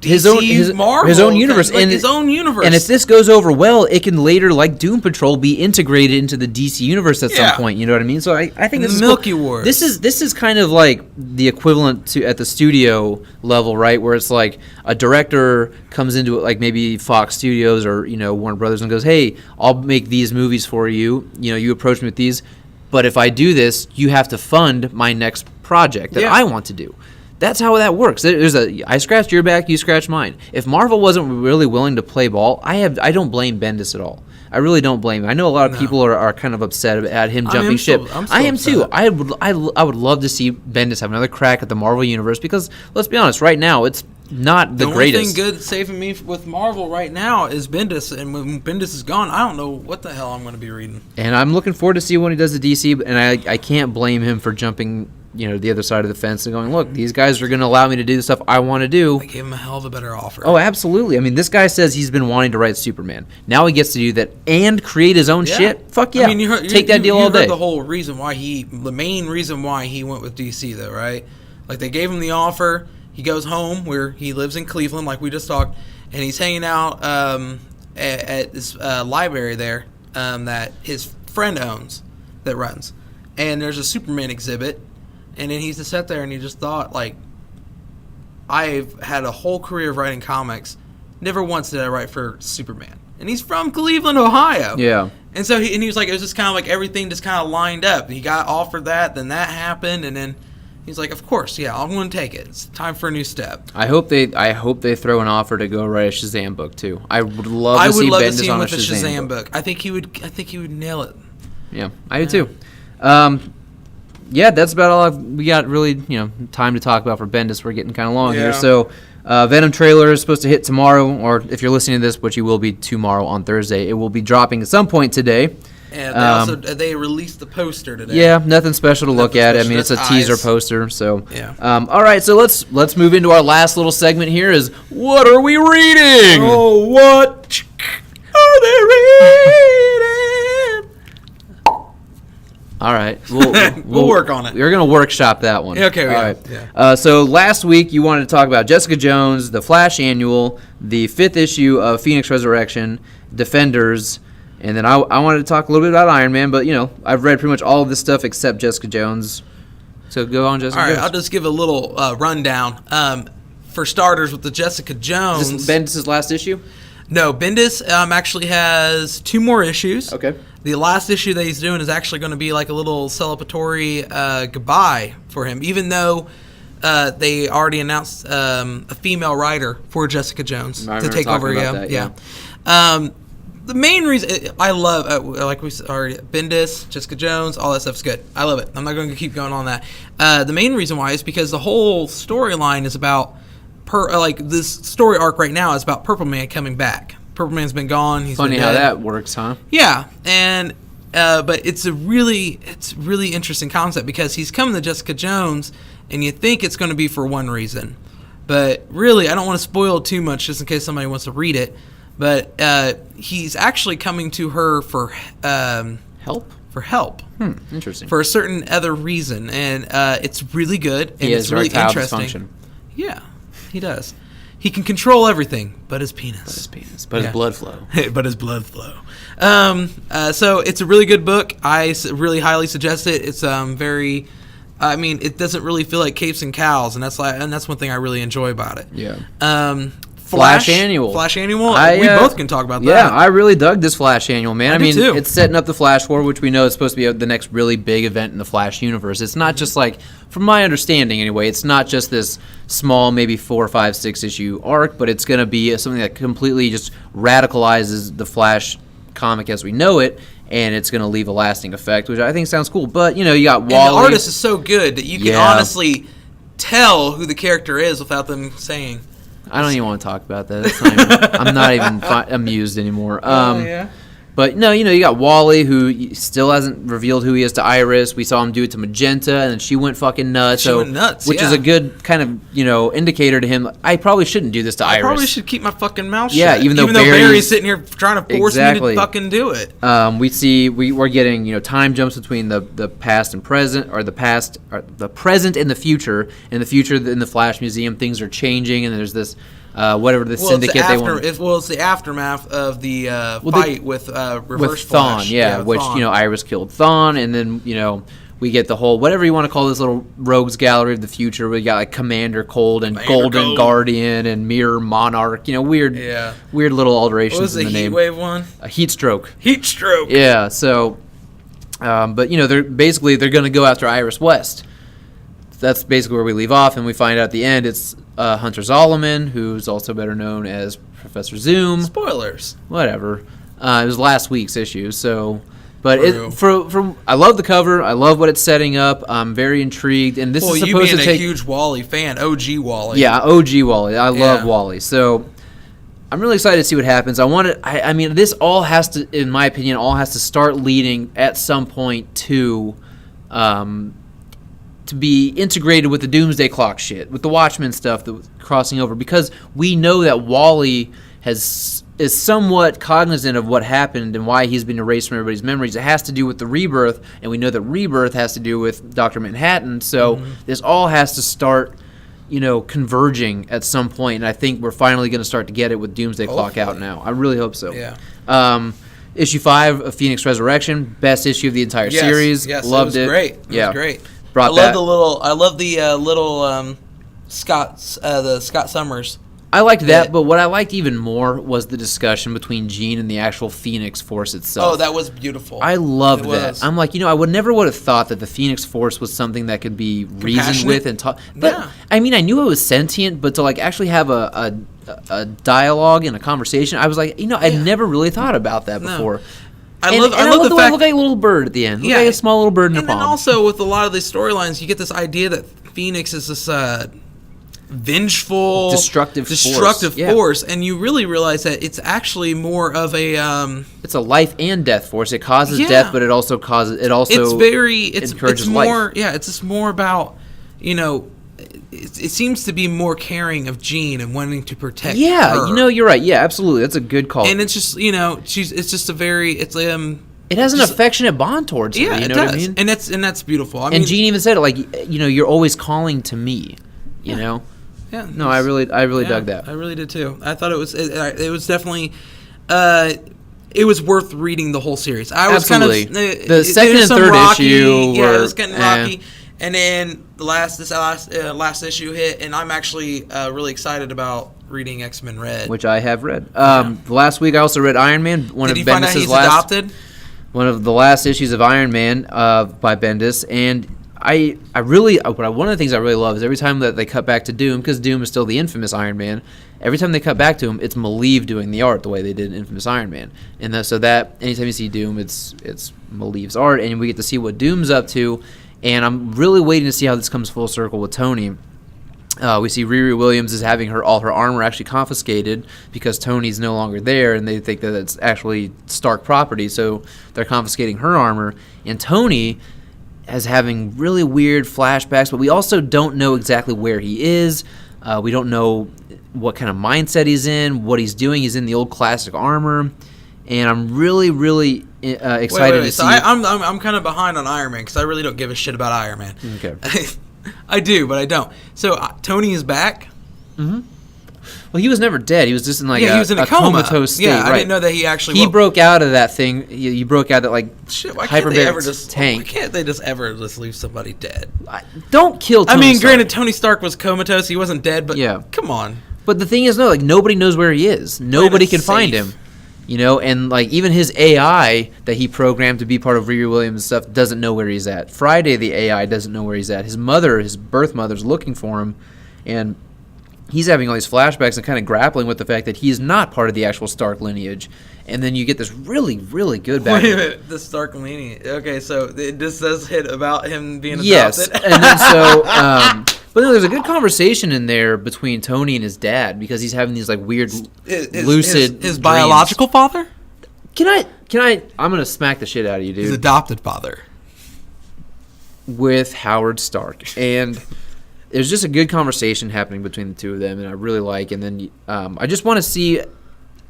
his own universe, like his own universe. And if this goes over well, it can later, like Doom Patrol, be integrated into the DC universe at some point. You know what I mean? So I think this is Milky Wars. This is kind of like the equivalent to at the studio level, right? Where it's like a director comes into it, like maybe Fox Studios or Warner Brothers, and goes, "Hey, I'll make these movies for you. You approach me with these, but if I do this, you have to fund my next project that I want to do." That's how that works. I scratched your back, you scratch mine. If Marvel wasn't really willing to play ball, I don't blame Bendis at all. I really don't blame him. I know a lot of people are kind of upset at him jumping ship. I am too. I would love to see Bendis have another crack at the Marvel universe because let's be honest, right now it's not the greatest. The only thing good saving me with Marvel right now is Bendis, and when Bendis is gone, I don't know what the hell I'm going to be reading. And I'm looking forward to see when he does the DC, and I can't blame him for jumping the other side of the fence and going, look, these guys are going to allow me to do the stuff I want to do. They gave him a hell of a better offer. Oh, absolutely. I mean, this guy says he's been wanting to write Superman. Now he gets to do that and create his own shit. Fuck yeah. I mean, take that deal all day. You heard the main reason why he went with DC, though, right? Like, they gave him the offer. He goes home where he lives in Cleveland, like we just talked, and he's hanging out at this library there that his friend owns that runs. And there's a Superman exhibit. And then he's just sat there and he just thought, like, I've had a whole career of writing comics. Never once did I write for Superman. And he's from Cleveland, Ohio. Yeah. And so he was like, it was just kind of like everything just kind of lined up. He got offered that, then that happened, and then he's like, of course, yeah, I'm going to take it. It's time for a new step. I hope they throw an offer to go write a Shazam book too. I would love to see Bendis on a Shazam book. I think he would nail it. Yeah, I do too. Yeah, that's about all we got really, time to talk about for Bendis. We're getting kind of long here. So, Venom trailer is supposed to hit tomorrow, or if you're listening to this, which you will be tomorrow on Thursday, it will be dropping at some point today. And they released the poster today. Yeah, nothing special to look at. I mean, it's a teaser poster. So, all right, so let's move into our last little segment here. Is what are we reading? Oh, what are they reading? All right, we'll work on it. We're gonna workshop that one. Okay. All right. Yeah. So last week you wanted to talk about Jessica Jones, the Flash annual, the 5th issue of Phoenix Resurrection, Defenders, and then I wanted to talk a little bit about Iron Man. But I've read pretty much all of this stuff except Jessica Jones. So go on, Jessica. All right, Jones. I'll just give a little rundown. For starters, with the Jessica Jones, this is Bendis' last issue. No, Bendis actually has 2 more issues. Okay. The last issue that he's doing is actually going to be like a little celebratory goodbye for him, even though they already announced a female writer for Jessica Jones to take over. Yeah. The main reason I love, like we already, Bendis, Jessica Jones, all that stuff's good. I love it. I'm not going to keep going on that. The main reason why is because the whole storyline is about this story arc right now is about Purple Man coming back. Purple Man's been gone. He's funny been how dead. that works, huh? Yeah, and but it's really interesting concept because he's coming to Jessica Jones, and you think it's going to be for one reason, but really I don't want to spoil too much just in case somebody wants to read it. But he's actually coming to her for help. For help. Interesting. For a certain other reason, and it's really good and it's really interesting. Dysfunction. Yeah, he does. He can control everything but his penis. But his blood flow. But his blood flow. So it's a really good book. I really highly suggest it. It's very, it doesn't really feel like capes and cows, and that's one thing I really enjoy about it. Yeah. Flash Annual. We both can talk about that. Yeah, I really dug this Flash Annual, man. I mean, too. It's setting up the Flash War, which we know is supposed to be the next really big event in the Flash universe. It's not just like, from my understanding anyway, it's not just this small, maybe 4, 5, 6 issue arc, but it's going to be something that completely just radicalizes the Flash comic as we know it, and it's going to leave a lasting effect, which I think sounds cool. But, you got Wally. And the artist is so good that you can honestly tell who the character is without them saying. I don't even want to talk about that. That's not even, I'm not even amused anymore. But no, you got Wally, who still hasn't revealed who he is to Iris. We saw him do it to Magenta, and then she went fucking nuts. Which is a good kind of indicator to him. I probably shouldn't do this to Iris. I probably should keep my fucking mouth shut. Yeah, even though Barry's sitting here trying to force me to fucking do it. We're getting time jumps between the past and present, or the present and the future. In the future, in the Flash Museum, things are changing, and there's this whatever the syndicate they want. It's the aftermath of the fight with Reverse Thawne, Flash. which Thawne. Iris killed Thawne, and then we get the whole whatever you want to call this little rogues gallery of the future. We got like Commander Cold and Golden Guardian and Mirror Monarch. weird little alterations what was in the name. Heat Wave one? A Heat Stroke. Heat Stroke. Yeah. So, but they're going to go after Iris West. That's basically where we leave off, and we find out at the end it's Hunter Zolomon, who's also better known as Professor Zoom. Spoilers. Whatever. It was last week's issue, so. But I love the cover. I love what it's setting up. I'm very intrigued, and this is supposed to take. You being a huge Wally fan, OG Wally. Yeah, OG Wally. I love Wally. So I'm really excited to see what happens. I mean, this all has to, in my opinion, start leading at some point to be integrated with the Doomsday Clock shit, with the Watchmen stuff, the crossing over, because we know that Wally is somewhat cognizant of what happened and why he's been erased from everybody's memories. It has to do with the Rebirth, and we know that Rebirth has to do with Dr. Manhattan, so this all has to start, converging at some point, and I think we're finally going to start to get it with Doomsday Clock out now. I really hope so. Yeah. Issue 5 of Phoenix Resurrection, best issue of the entire series. Yes, loved it. Great. It was great. I love the little Scott Summers. I liked that, but what I liked even more was the discussion between Jean and the actual Phoenix Force itself. Oh, that was beautiful. I loved that. I'm like, I would never have thought that the Phoenix Force was something that could be reasoned with and talk. But I mean, I knew it was sentient, but to actually have a dialogue and a conversation, I was like, I'd never really thought about that before. I love the way it looked like a little bird at the end. Looked like a small little bird in a palm. And then also with a lot of these storylines, you get this idea that Phoenix is this vengeful, destructive force, and you really realize that it's actually more of a it's a life and death force. It causes death, but it also encourages more life. It's just more about it seems to be more caring of Jean and wanting to protect her. You're right. Yeah, absolutely. That's a good call. And it's just it has an affectionate bond towards her. You know what I mean? And that's beautiful. I mean, and Jean even said it you're always calling to me. Yeah. No, I really dug that. I really did too. I thought it was definitely it was worth reading the whole series. I was Absolutely. kind of the second and third issue it was getting rocky. And then the last issue hit, and I'm actually really excited about reading X-Men Red, which I have read. Last week I also read Iron Man. Did you find out he's adopted? One of the last issues of Iron Man by Bendis, and one of the things I really love is every time that they cut back to Doom, because Doom is still the infamous Iron Man. Every time they cut back to him, it's Maleev doing the art the way they did in Infamous Iron Man, and so that anytime you see Doom, it's Maleev's art, and we get to see what Doom's up to. And I'm really waiting to see how this comes full circle with Tony. We see Riri Williams is having all her armor actually confiscated because Tony's no longer there, and they think that it's actually Stark property, so they're confiscating her armor. And Tony is having really weird flashbacks, but we also don't know exactly where he is. We don't know what kind of mindset he's in, what he's doing. He's in the old classic armor, and I'm really, really excited to see. So I'm kind of behind on Iron Man because I really don't give a shit about Iron Man. Okay. I do, but I don't. So Tony is back. Mm-hmm. Well, he was never dead. He was just in he was in a coma. Comatose state. Yeah, right. I didn't know that he actually. He broke out of that thing. He broke out of that hyperbaric tank. Why can't they just leave somebody dead? Don't kill Tony Stark. Granted, Tony Stark was comatose. He wasn't dead, but come on. But the thing is, nobody knows where he is. Nobody can find him. And even his AI that he programmed to be part of Riri Williams' stuff doesn't know where he's at. Friday, the AI doesn't know where he's at. His birth mother's looking for him, and he's having all these flashbacks and kind of grappling with the fact that he's not part of the actual Stark lineage. And then you get this really, really good back. Wait a minute, the Stark lineage. Okay, so it just says about him being adopted. Yes, and then so. But there's a good conversation in there between Tony and his dad because he's having these weird, lucid. His biological father? Can I? I'm gonna smack the shit out of you, dude. His adopted father. With Howard Stark, and there's just a good conversation happening between the two of them, and I really like. And then I just want to see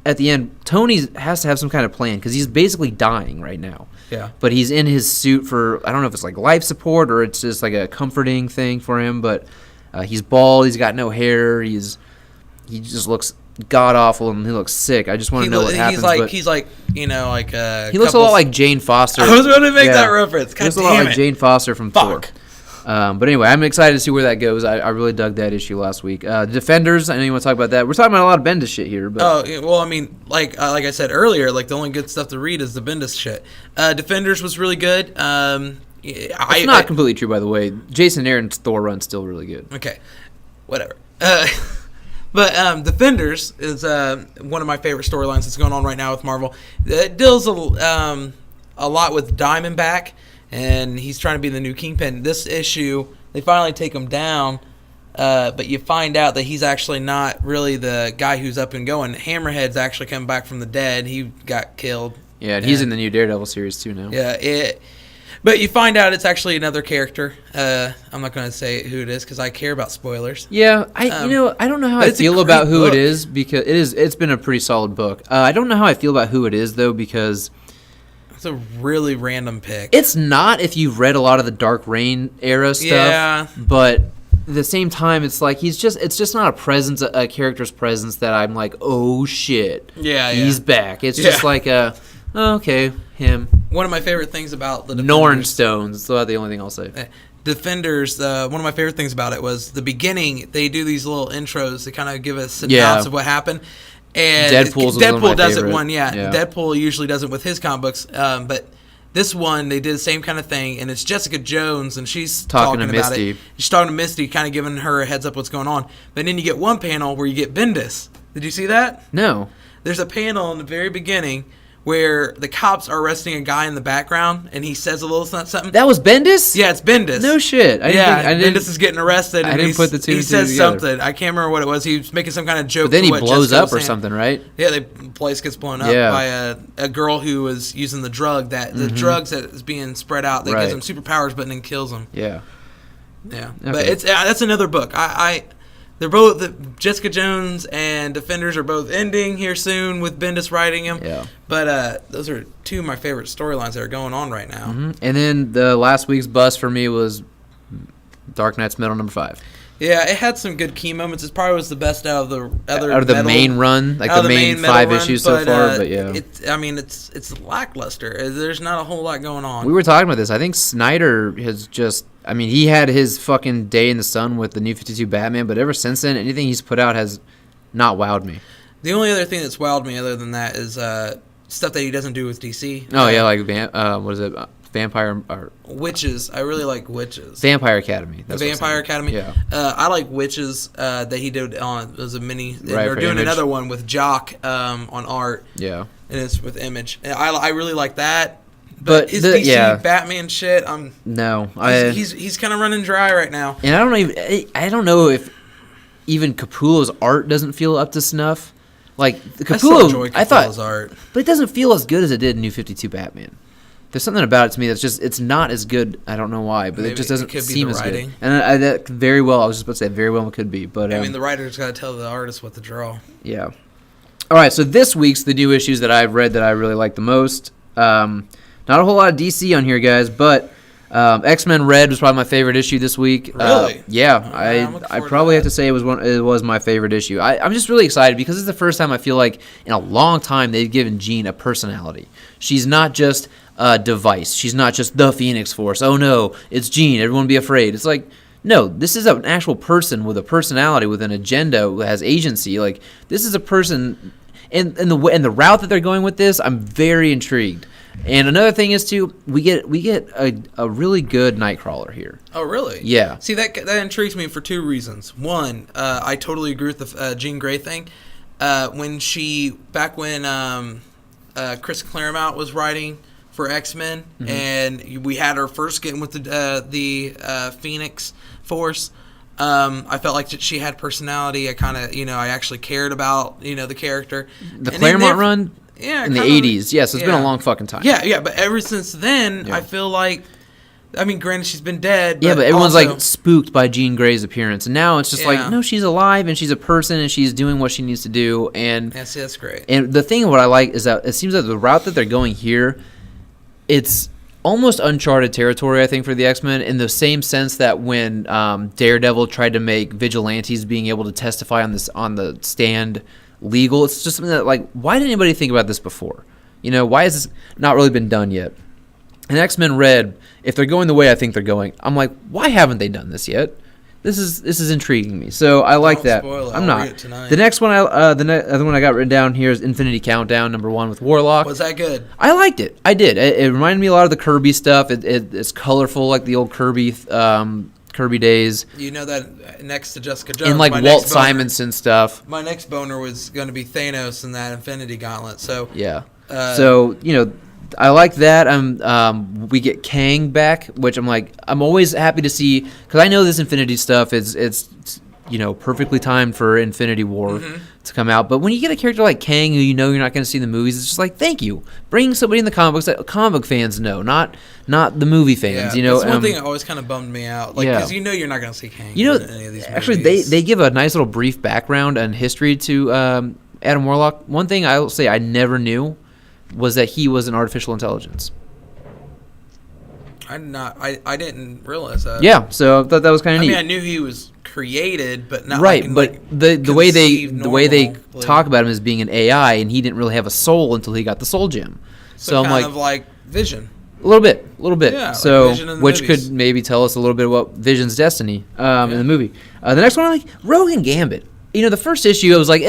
at the end, Tony has to have some kind of plan because he's basically dying right now. Yeah. But he's in his suit for, I don't know if it's life support or it's just a comforting thing for him, but he's bald, he's got no hair, he's he just looks god awful and he looks sick. I just want to know what happens. He's like he looks a lot like Jane Foster. I was going to make that reference. God he looks a lot like Jane Foster from Thor. But anyway, I'm excited to see where that goes. I really dug that issue last week. Defenders, I know you want to talk about that. We're talking about a lot of Bendis shit here. But. Well, I mean, like I said earlier, like the only good stuff to read is the Bendis shit. Defenders was really good. It's not completely true, by the way. Jason Aaron's Thor run's still really good. Okay, whatever. But Defenders is one of my favorite storylines that's going on right now with Marvel. It deals a lot with Diamondback, and he's trying to be the new Kingpin. This issue, they finally take him down, but you find out that he's actually not really the guy who's up and going. Hammerhead's actually come back from the dead. He got killed. Yeah, and he's in the new Daredevil series too now. Yeah, but you find out it's actually another character. I'm not going to say who it is because I care about spoilers. Yeah, I don't know how I feel about who it is because it's been a pretty solid book. I don't know how I feel about who it is though because it's a really random pick. It's not if you've read a lot of the Dark Reign era stuff. Yeah, but at the same time, it's like it's just not a character's presence that I'm like, oh shit, he's back. It's just like okay, him. One of my favorite things about the Norn Stones. That's about the only thing I'll say. Defenders, one of my favorite things about it was the beginning. They do these little intros to kind of give us a synopsis of what happened. And Deadpool does it one, Deadpool usually does it with his comic books, but this one they did the same kind of thing, and it's Jessica Jones, and she's talking about Misty. She's talking to Misty, kind of giving her a heads up what's going on. But then you get one panel where you get Bendis. Did you see that? No. There's a panel in the very beginning where the cops are arresting a guy in the background, and he says a little something. That was Bendis? Yeah, it's Bendis. No shit. Bendis is getting arrested. I didn't put the two. He says something. I can't remember what it was. He was making some kind of joke. But then he blows up or something, right? Yeah, the place gets blown up by a girl who was using the drug the drugs that is being spread out that gives him superpowers, but then kills him. Yeah. Yeah, okay. But that's another book. They're both Jessica Jones and Defenders are both ending here soon with Bendis writing them. Yeah. But those are two of my favorite storylines that are going on right now. Mm-hmm. And then the last week's bust for me was Dark Knight's Metal #5. Yeah, it had some good key moments. It probably was the best out of the main run, like the main 5 issues so far. But yeah, it's lackluster. There's not a whole lot going on. We were talking about this. I think Snyder has just. I mean, he had his fucking day in the sun with the New 52 Batman, but ever since then, anything he's put out has not wowed me. The only other thing that's wowed me other than that is stuff that he doesn't do with DC. Oh yeah, like what is it? Vampire or Witches. I really like Witches. Vampire Academy. That's Vampire Academy. Yeah. I like Witches that he did on. It was a mini. They're doing another one with Jock on art. Yeah. And it's with Image. And I really like that. But his DC Batman shit, he's kind of running dry right now. And I don't know if even Capullo's art doesn't feel up to snuff. Like Capullo, I thought Capullo's art, but it doesn't feel as good as it did in New 52 Batman. There's something about it to me that's just it's not as good. I don't know why, but it just doesn't seem as good. And that very well, I was just about to say very well it could be, but I mean the writer's got to tell the artist what to draw. Yeah. All right, so this week's the new issues that I've read that I really like the most. Not a whole lot of DC on here, guys, but X-Men Red was probably my favorite issue this week. Really? I probably have to say it was my favorite issue. I'm just really excited because it's the first time I feel like in a long time they've given Jean a personality. She's not just a device. She's not just the Phoenix Force. Oh no, it's Jean. Everyone be afraid. It's like, no, this is an actual person with a personality, with an agenda, who has agency. Like, this is a person, and the route that they're going with this, I'm very intrigued. And another thing is too, we get a really good Nightcrawler here. Oh, really? Yeah. See, that intrigues me for two reasons. One, I totally agree with the Jean Grey thing. When Chris Claremont was writing for X-Men, and we had her first getting with the Phoenix Force. I felt like she had personality. I kind of, I actually cared about, the character. The Claremont run. Yeah, in the 80s. Yes, it's been a long fucking time. Yeah, but ever since then, I feel like, I mean, granted, she's been dead. But everyone's like spooked by Jean Grey's appearance, and now it's just like, no, she's alive and she's a person and she's doing what she needs to do. And see, that's great. And the thing what I like is that it seems like the route that they're going here, it's almost uncharted territory, I think, for the X-Men, in the same sense that when Daredevil tried to make vigilantes being able to testify on the stand legal, it's just something that, like, why didn't anybody think about this before? Why has this not really been done yet? And X-Men Red, if they're going the way I think they're going, I'm like, why haven't they done this yet? This is intriguing me. So I like that. Spoil it. I'm I'll not. read it tonight. The next one, other one I got written down here is Infinity Countdown #1 with Warlock. Was that good? I liked it. I did. It reminded me a lot of the Kirby stuff. It's colorful like the old Kirby days. That next to Jessica Jones. And like Walt Simonson stuff. My next boner was going to be Thanos in that Infinity Gauntlet. So yeah. I like that. We get Kang back, which I'm always happy to see, because I know this Infinity stuff it's perfectly timed for Infinity War to come out. But when you get a character like Kang, who you're not going to see in the movies, it's just like, thank you, bring somebody in the comic books that comic book fans know, not the movie fans. Yeah, that's one thing that always kind of bummed me out, because you're not going to see Kang in any of these actually movies. they give a nice little brief background and history to Adam Warlock. One thing I will say I never knew was that he was an artificial intelligence. I didn't realize that. Yeah, so I thought that was kind of neat. I knew he was created, but not right. Like, but the way they talk about him as being an AI, and he didn't really have a soul until he got the soul gem. So I'm like Vision. A little bit. Yeah, So, like Vision in the which movies. could maybe tell us a little bit about Vision's destiny in the movie. The next one, Rogue and Gambit. The first issue, I was like,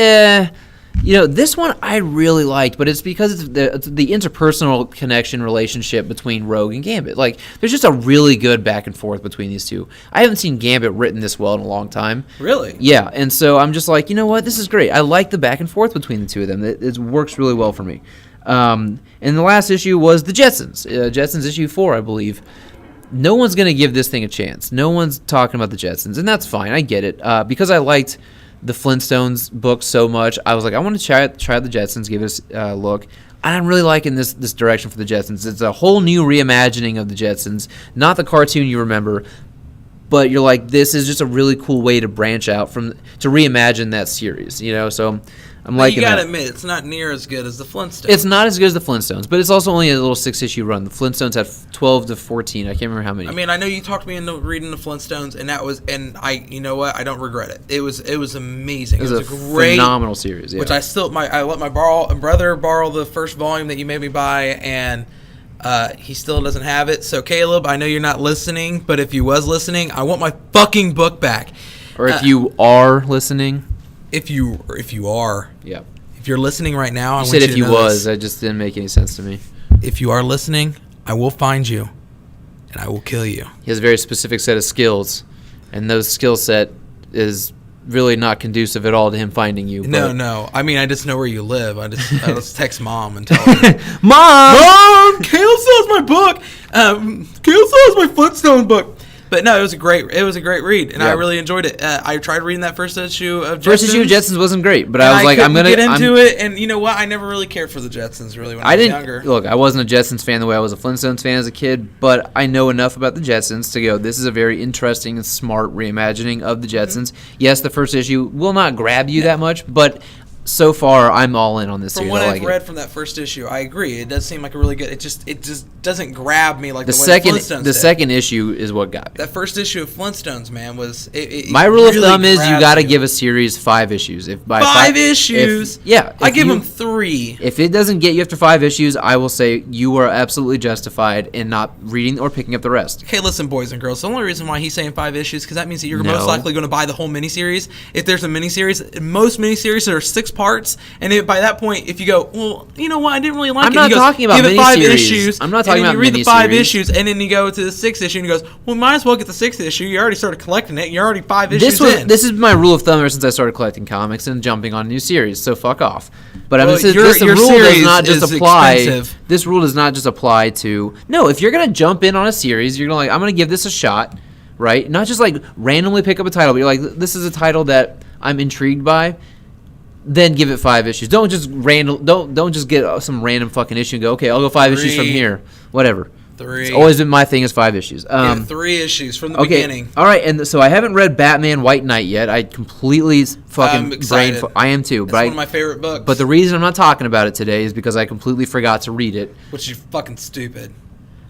this one I really liked, but it's because it's the interpersonal connection relationship between Rogue and Gambit. Like, there's just a really good back and forth between these two. I haven't seen Gambit written this well in a long time. Really? Yeah, and so I'm just like, you know what? This is great. I like the back and forth between the two of them. It works really well for me. And the last issue was the Jetsons. Jetsons issue 4, I believe. No one's going to give this thing a chance. No one's talking about the Jetsons, and that's fine. I get it. Because I liked the Flintstones book so much, I was like, I want to try the Jetsons, give it a look. And I'm really liking this direction for the Jetsons. It's a whole new reimagining of the Jetsons, not the cartoon you remember, but you're like, this is just a really cool way to branch out to reimagine that series, So I'm liking that. You gotta admit, it's not near as good as the Flintstones. It's not as good as the Flintstones, but it's also only a little 6-issue run. The Flintstones had 12 to 14. I can't remember how many. I know you talked me into reading the Flintstones, and you know what? I don't regret it. It was amazing. It was a great, phenomenal series. Yeah. Which I let my brother borrow the first volume that you made me buy, and he still doesn't have it. So Caleb, I know you're not listening, but if you was listening, I want my fucking book back. Or if you are listening. If you are. Yeah. If you're listening right now, I want said you if to you know was, this. that just didn't make any sense to me. If you are listening, I will find you, and I will kill you. He has a very specific set of skills, and those skill set is really not conducive at all to him finding you. No. I just know where you live. I just text Mom and tell her, Mom, Caleb sells my book. Caleb sells my Flintstone book. But no, it was a great read, and I really enjoyed it. I tried reading that first issue of Jetsons. First issue of Jetsons wasn't great, but I was like, I'm gonna get into it. And you know what? I never really cared for the Jetsons really when I was younger. Look, I wasn't a Jetsons fan the way I was a Flintstones fan as a kid, but I know enough about the Jetsons to go, this is a very interesting and smart reimagining of the Jetsons. Mm-hmm. Yes, the first issue will not grab you that much, but so far, I'm all in on this series. From what I've read from that first issue, I agree. It does seem like a really good. It just doesn't grab me like the way the Flintstones did. Second issue is what got me. That first issue of Flintstones, man, was my rule of thumb is you got to give a series 5 issues. If by 5 issues, I give them 3. If it doesn't get you after 5 issues, I will say you are absolutely justified in not reading or picking up the rest. Okay, listen, boys and girls. The only reason why he's saying 5 issues because that means that you're most likely going to buy the whole miniseries. If there's a miniseries, most miniseries there are 6 parts, and by that point, if you go, well, you know what, I didn't really like it. I'm not talking about give it 5 miniseries. issues. I'm not talking about miniseries. You read the 5 miniseries. issues, and then you go to the 6th issue, and he goes, well, might as well get the 6th issue. You already started collecting it. You're already 5 issues in. This is my rule of thumb ever since I started collecting comics and jumping on new series. So fuck off. But well, this rule does not just apply. Expensive. This rule does not just apply to if you're gonna jump in on a series, you're gonna I'm gonna give this a shot, right? Not just randomly pick up a title, but you're like, this is a title that I'm intrigued by. Then give it 5 issues. Don't just Don't just get some random fucking issue and go, okay, I'll go 5 issues from here. Whatever. 3. It's always been my thing is 5 issues. 3 issues from the beginning. All right, and so I haven't read Batman White Knight yet. I completely I'm excited. I am too. It's one of my favorite books. But the reason I'm not talking about it today is because I completely forgot to read it. Which is fucking stupid.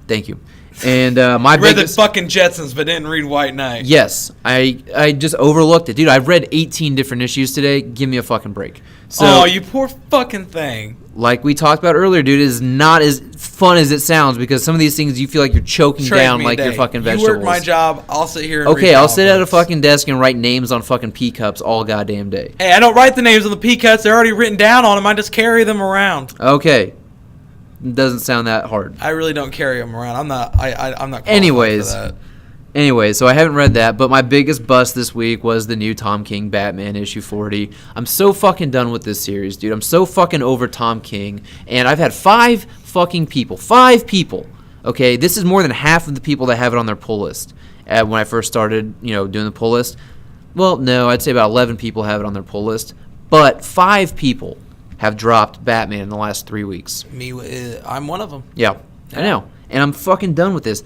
Thank you. And my read biggest... the fucking Jetsons, but didn't read White Knight. Yes, I just overlooked it. Dude, I've read 18 different issues today. Give me a fucking break. So, you poor fucking thing. Like we talked about earlier, dude, it is not as fun as it sounds because some of these things you feel like you're choking down like your fucking vegetables. You work my job, I'll sit here and okay, I'll sit at a fucking desk and write names on fucking pea cups all goddamn day. Hey, I don't write the names on the pea cups. They're already written down on them. I just carry them around. Okay. Doesn't sound that hard. I really don't carry them around. I'm not Anyways, for that. So I haven't read that, but my biggest bust this week was the new Tom King Batman issue 40. I'm so fucking done with this series, dude. I'm so fucking over Tom King, and I've had 5 people. Okay, this is more than half of the people that have it on their pull list. When I first started, doing the pull list. Well, no, I'd say about 11 people have it on their pull list, but 5 people have dropped Batman in the last 3 weeks. I'm one of them. Yeah, I know. And I'm fucking done with this.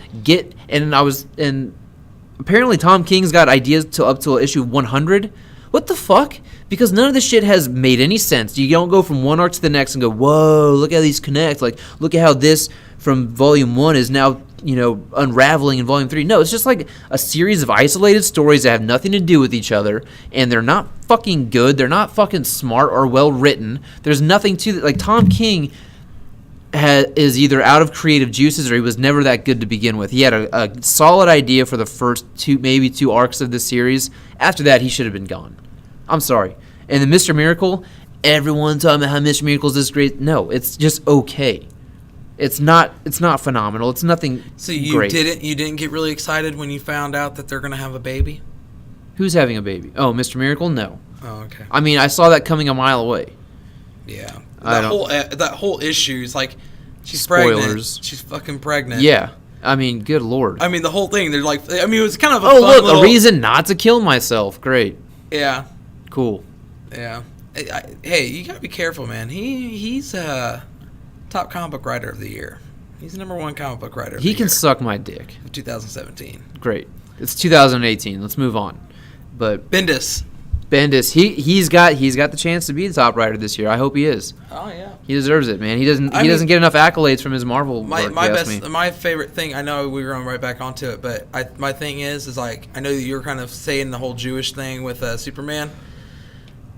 Apparently Tom King's got ideas up to issue 100. What the fuck? Because none of this shit has made any sense. You don't go from one arc to the next and go, whoa, look how these connect. Like, look at how this from volume 1 is now, unraveling in volume 3. No, it's just like a series of isolated stories that have nothing to do with each other, and they're not fucking good. They're not fucking smart or well written. There's nothing to it. Like, Tom King is either out of creative juices or he was never that good to begin with. He had a solid idea for the first 2 arcs of the series. After that, he should have been gone. I'm sorry. And then Mr. Miracle, everyone talking about how Mr. Miracle's this great. No, it's just okay. It's not phenomenal. It's nothing. So you great. didn't get really excited when you found out that they're gonna have a baby? Who's having a baby? Oh, Mr. Miracle? No. Oh, okay. I mean, I saw that coming a mile away. Yeah. That whole issue is like, she's Spoilers. pregnant. She's fucking pregnant. Yeah. I mean, good lord. I mean, the whole thing, they're like, it was kind of a fun little... a reason not to kill myself. Great. Yeah. Cool. Yeah. Hey, you gotta be careful, man. He's top comic book writer of the year. He's the #1 comic book writer of the year. He can suck my dick. Of 2017. Great. It's 2018. Let's move on. But Bendis, he's got the chance to be the top writer this year. I hope he is. Oh yeah. He deserves it, man. He doesn't get enough accolades from his Marvel work. My favorite thing. I know we were going right back onto it, but my thing is like, I know that you're kind of saying the whole Jewish thing with Superman.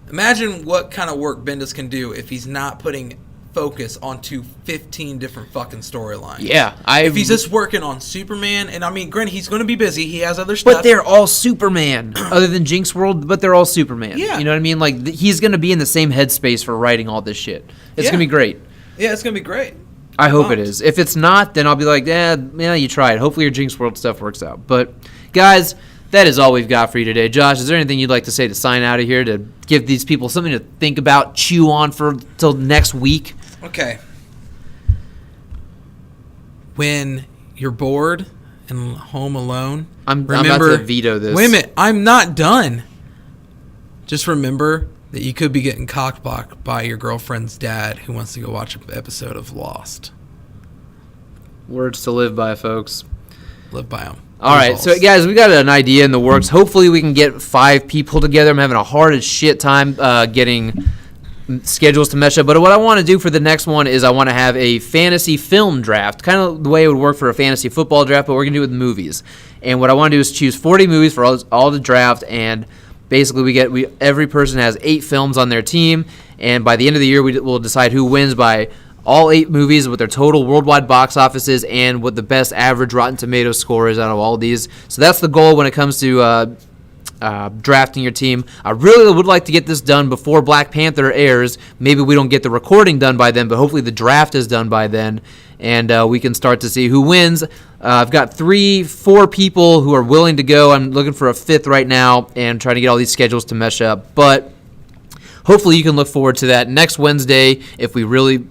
Imagine what kind of work Bendis can do if he's not putting focus onto 15 different fucking storylines. Yeah, if he's just working on Superman, and I mean, granted, he's going to be busy. He has other stuff, but they're all Superman, other than Jinx World. But they're all Superman. Yeah, you know what I mean. Like he's going to be in the same headspace for writing all this shit. It's going to be great. Yeah, it's going to be great. I hope it is. If it's not, then I'll be like, yeah, you tried. Hopefully your Jinx World stuff works out. But guys, that is all we've got for you today. Josh, is there anything you'd like to say to sign out of here, to give these people something to think about, chew on for till next week? Okay. When you're bored and home alone, I'm about to veto this. Wait a minute, I'm not done. Just remember that you could be getting cockblocked by your girlfriend's dad who wants to go watch an episode of Lost. Words to live by, folks. Live by them. All right, so guys, we got an idea in the works. Hopefully we can get 5 people together. I'm having a hard as shit time getting schedules to mesh up. But what I want to do for the next one is I want to have a fantasy film draft, kind of the way it would work for a fantasy football draft, but we're going to do it with movies. And what I want to do is choose 40 movies for all the draft, and basically every person has 8 films on their team, and by the end of the year we'll decide who wins by all 8 movies, with their total worldwide box offices, and what the best average Rotten Tomatoes score is out of all of these. So that's the goal when it comes to drafting your team. I really would like to get this done before Black Panther airs. Maybe we don't get the recording done by then, but hopefully the draft is done by then, and we can start to see who wins. I've got 4 people who are willing to go. I'm looking for a 5th right now and trying to get all these schedules to mesh up. But hopefully you can look forward to that next Wednesday if we really,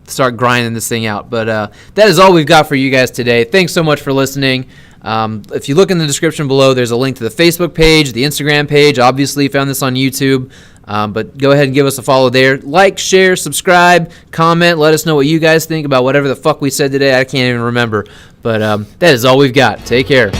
start grinding this thing out. But that is all we've got for you guys today. Thanks so much for listening. If you look in the description below, there's a link to the Facebook page, the Instagram page. Obviously, found this on YouTube. But go ahead and give us a follow there. Like, share, subscribe, comment. Let us know what you guys think about whatever the fuck we said today. I can't even remember. But that is all we've got. Take care.